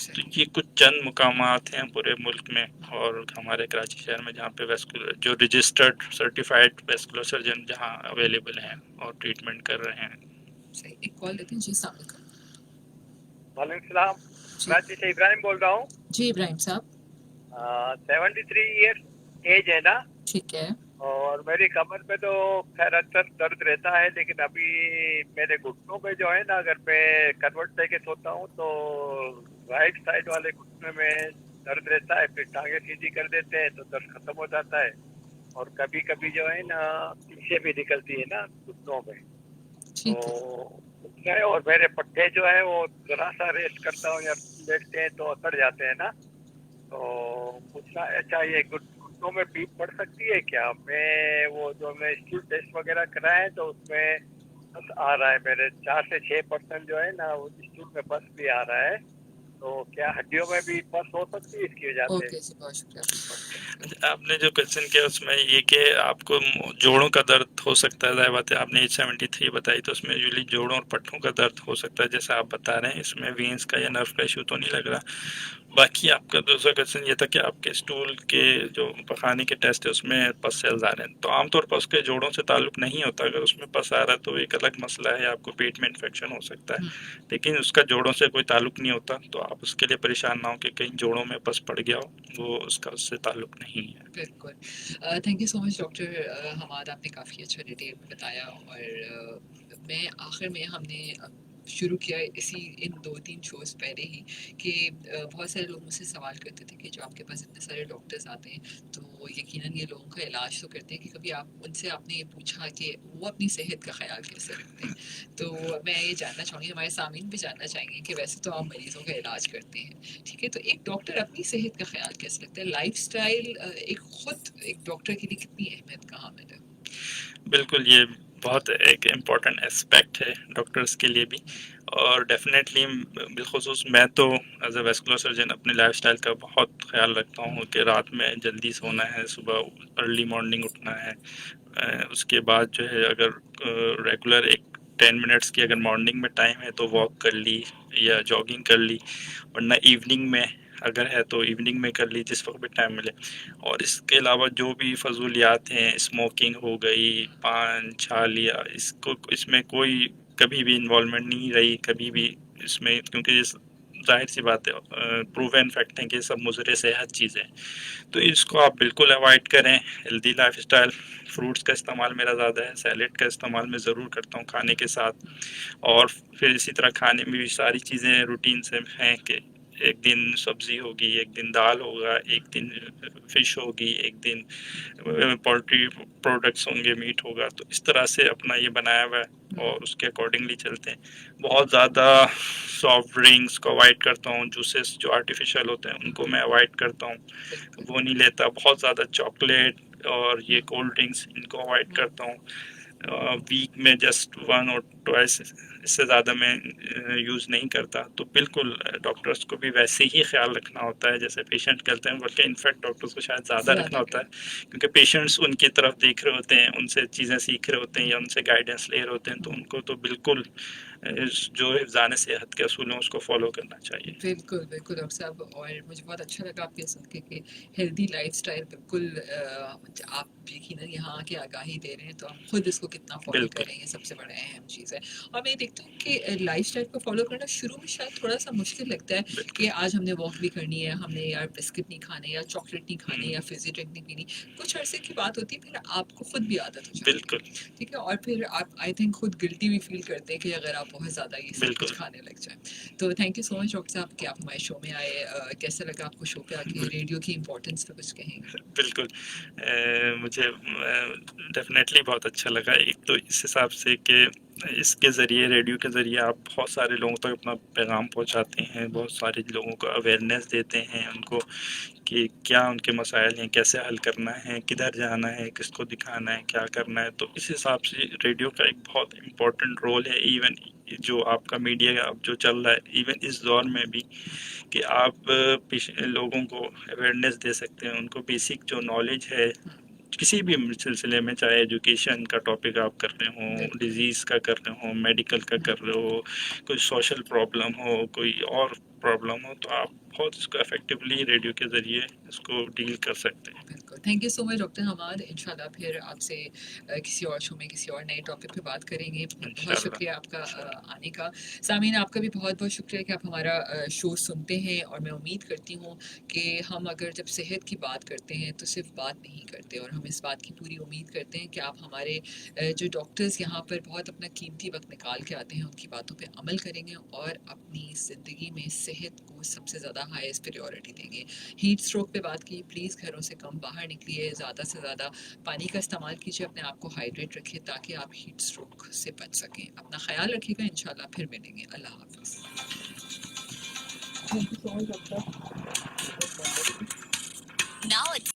तो ये कुछ चंद मुकामात हैं पूरे मुल्क में और हमारे कराची शहर में जहाँ पे वेस्कुलर जो रजिस्टर्ड सर्टिफाइड वेस्कुलर सर्जन जहाँ अवेलेबल हैं और ट्रीटमेंट कर रहे हैं। सही, एक कॉल लेते हैं जी। अस्सलाम वालेकुम। वालेकुम सलाम, मैं से इब्राहिम बोल रहा हूँ। जी इब्राहिम साहब। 73 ईयर्स एज है ना, ठीक है। और मेरी कमर में तो खैर अक्सर दर्द रहता है, लेकिन अभी मेरे घुटनों में जो है ना, अगर मैं करवट लेके सोता हूँ तो राइट साइड वाले घुटने में दर्द रहता है, फिर टांगे सीधी कर देते हैं तो दर्द खत्म हो जाता है, और कभी कभी जो है ना पीछे भी निकलती है ना घुटनों में, तो और मेरे पट्टे जो है वो जरा सा रेस्ट करता हूँ या लेटते हैं तो अकड़ जाते हैं ना, तो पूछना चाहिए घुटनों में पीप पड़ सकती है क्या? मैं वो जो मैं स्टूल टेस्ट वगैरह कराए हैं तो उसमें पस आ रहा है, मेरे 4 से 6% जो है ना वो स्टूल में पस भी आ रहा है, तो क्या हड्डियों में भी पस हो सकती है इसकी वजह से? ओके जी, बहुत शुक्रिया। आपने जो क्वेश्चन किया उसमें ये कि आपको जोड़ों का दर्द हो सकता है, जाहिर बात है आपने 73 बताई, तो उसमें यूजुअली जोड़ों और पट्टों का दर्द हो सकता है जैसा आप बता रहे हैं। इसमें वेन्स का या नर्व का इशू तो नहीं लग रहा। बाकी आपका दूसरा क्वेश्चन ये था कि आपके स्टूल के जो पखाने के टेस्ट है उसमें पस सेल्स आ रहे हैं, तो आमतौर पर उसके जोड़ों से ताल्लुक नहीं होता। अगर उसमें पस आ रहा है तो एक अलग मसला है, आपको पेट में इन्फेक्शन हो सकता है, लेकिन उसका जोड़ों से कोई ताल्लुक नहीं होता, तो आप उसके लिए परेशान ना हो कि कहीं जोड़ों में पस पड़ गया हो, वो उसका उससे ताल्लुक नहीं है। बिल्कुल। Thank you so much doctor Hamad, आपने काफ़ी अच्छा डिटेल में बताया, और मैं आखिर में हमने शुरू किया इसी इन 2-3 शोज़ पहले ही कि बहुत सारे लोग मुझसे सवाल करते थे कि जो आपके पास इतने सारे डॉक्टर्स आते हैं तो यकीनन ये लोगों का इलाज तो करते हैं, कि कभी आप उनसे आपने ये पूछा कि वो अपनी सेहत का ख्याल कैसे रखते हैं? तो मैं ये जानना चाहूँगी, हमारे सामीन भी जानना चाहेंगे कि वैसे तो आप मरीज़ों का इलाज करते हैं, ठीक है, तो एक डॉक्टर अपनी सेहत का ख्याल कैसे रखता है? लाइफस्टाइल एक डॉक्टर के लिए कितनी अहमियत का हामिल है? बिल्कुल, ये बहुत एक इम्पॉर्टेंट एस्पेक्ट है डॉक्टर्स के लिए भी, और डेफिनेटली बिलखुसूस मैं तो एज अ वेस्कुलर सर्जन अपने लाइफस्टाइल का बहुत ख्याल रखता हूँ कि रात में जल्दी सोना है, सुबह अर्ली मॉर्निंग उठना है। उसके बाद जो है अगर रेगुलर एक 10 मिनट्स की अगर मॉर्निंग में टाइम है तो वॉक कर ली या जॉगिंग कर ली, वरना इवनिंग में अगर है तो इवनिंग में कर ली जिस वक्त भी टाइम मिले। और इसके अलावा जो भी फजूलियात हैं, स्मोकिंग हो गई, पान छा लिया, इसमें कोई कभी भी इन्वॉल्वमेंट नहीं रही कभी भी इसमें, क्योंकि जाहिर सी बात है प्रूवन फैक्ट है कि सब मुज़र सेहत चीज़ें हैं, तो इसको आप बिल्कुल अवॉइड करें। हेल्दी लाइफस्टाइल, फ्रूट्स का इस्तेमाल मेरा ज़्यादा है, सैलेड का इस्तेमाल मैं ज़रूर करता हूँ खाने के साथ, और फिर इसी तरह खाने में भी सारी चीज़ें रूटीन से हैं कि एक दिन सब्ज़ी होगी, एक दिन दाल होगा, एक दिन फ़िश होगी, एक दिन पोल्ट्री प्रोडक्ट्स होंगे, मीट होगा, तो इस तरह से अपना ये बनाया हुआ है और उसके अकॉर्डिंगली चलते हैं। बहुत ज़्यादा सॉफ्ट ड्रिंक्स को अवॉइड करता हूँ, जूसेस जो आर्टिफिशियल होते हैं उनको मैं अवॉइड करता हूँ, वो नहीं लेता। बहुत ज़्यादा चॉकलेट और ये कोल्ड ड्रिंक्स इनको अवॉइड करता हूँ। वीक में जस्ट 1 और 2 इससे ज़्यादा मैं यूज़ नहीं करता। तो बिल्कुल डॉक्टर्स को भी वैसे ही ख्याल रखना होता है जैसे पेशेंट करते हैं, बल्कि इनफैक्ट डॉक्टर्स को शायद ज़्यादा रखना होता है, क्योंकि पेशेंट्स उनकी तरफ देख रहे होते हैं, उनसे चीज़ें सीख रहे होते हैं या उनसे गाइडेंस ले रहे होते हैं, तो उनको तो बिल्कुल जो हिफ़्ज़ान सेहत के असूल हैं उसको फॉलो करना चाहिए। बिल्कुल बिल्कुल डॉक्टर साहब, और मुझे बहुत अच्छा लगा आपके सुन के हेल्दी लाइफस्टाइल बिल्कुल आप यकीनन यहाँ आके आगाही दे रहे हैं, तो हम खुद इसको कितना फॉलो करें ये सबसे बड़ा अहम चीज़ है। और मैं देखती हूँ कि लाइफस्टाइल को फॉलो करना शुरू में शायद थोड़ा सा मुश्किल लगता है कि आज हमने वॉक भी करनी है, हमने यार बिस्किट नहीं खाने या चॉकलेट नहीं खाने या फिजी ड्रिंक नहीं पीनी, कुछ अरसे की बात होती है, फिर आपको खुद भी आदत हो जाती है, ठीक है, और फिर आप आई थिंक खुद गिल्टी भी फील करते हैं कि अगर आप बहुत ज़्यादा ये सब कुछ खाने लग जाए। तो thank you so much doctor साहब कि आप हमारे शो में आए। कैसा लगा आपको शो पे आके? रेडियो की इम्पोर्टेंस पे कुछ कहेंगे? बिल्कुल, मुझे डेफिनेटली बहुत अच्छा लगा। एक तो इस हिसाब से कि इसके ज़रिए, रेडियो के ज़रिए आप बहुत सारे लोगों तक अपना पैगाम पहुंचाते हैं, बहुत सारे लोगों को अवेयरनेस देते हैं उनको कि क्या उनके मसाइल हैं, कैसे हल करना है, किधर जाना है, किसको दिखाना है, क्या करना है। तो इस हिसाब से रेडियो का एक बहुत इम्पोर्टेंट रोल है। इवन जो आपका मीडिया अब जो चल रहा है, इवन इस दौर में भी, कि आप लोगों को अवेयरनेस दे सकते हैं, उनको बेसिक जो नॉलेज है किसी भी सिलसिले में, चाहे एजुकेशन का टॉपिक आप कर रहे हो, डिजीज़ का कर रहे हो, मेडिकल का कर रहे हो, कोई सोशल प्रॉब्लम हो, कोई और प्रॉब्लम हो, तो आप बहुत इसको इफेक्टिवली रेडियो के ज़रिए इसको डील कर सकते हैं। बिल्कुल। Thank you so much doctor Hamad. इंशाल्लाह फिर आपसे किसी और शो में किसी और नए टॉपिक पे बात करेंगे। बहुत इंशाल्लाह शुक्रिया आपका आने का। सामीन आपका भी बहुत बहुत शुक्रिया कि आप हमारा शो सुनते हैं, और मैं उम्मीद करती हूँ कि हम अगर जब सेहत की बात करते हैं तो सिर्फ बात नहीं करते, और हम इस बात की पूरी उम्मीद करते हैं कि आप हमारे जो डॉक्टर्स यहाँ पर बहुत अपना कीमती वक्त निकाल के आते हैं उनकी बातों पे अमल करेंगे और अपनी ज़िंदगी में सेहत को सबसे ज़्यादा हाईएस्ट प्रायोरिटी देंगे। हीट स्ट्रोक पे बात की, प्लीज़ घरों से कम बाहर निकलिए, ज़्यादा से ज़्यादा पानी का इस्तेमाल कीजिए, अपने आप को हाइड्रेट रखिए ताकि आप हीट स्ट्रोक से बच सकें। अपना ख्याल रखिएगा, इंशाल्लाह फिर मिलेंगे। अल्लाह हाफ़िज़। Thank you so much doctor. Now it's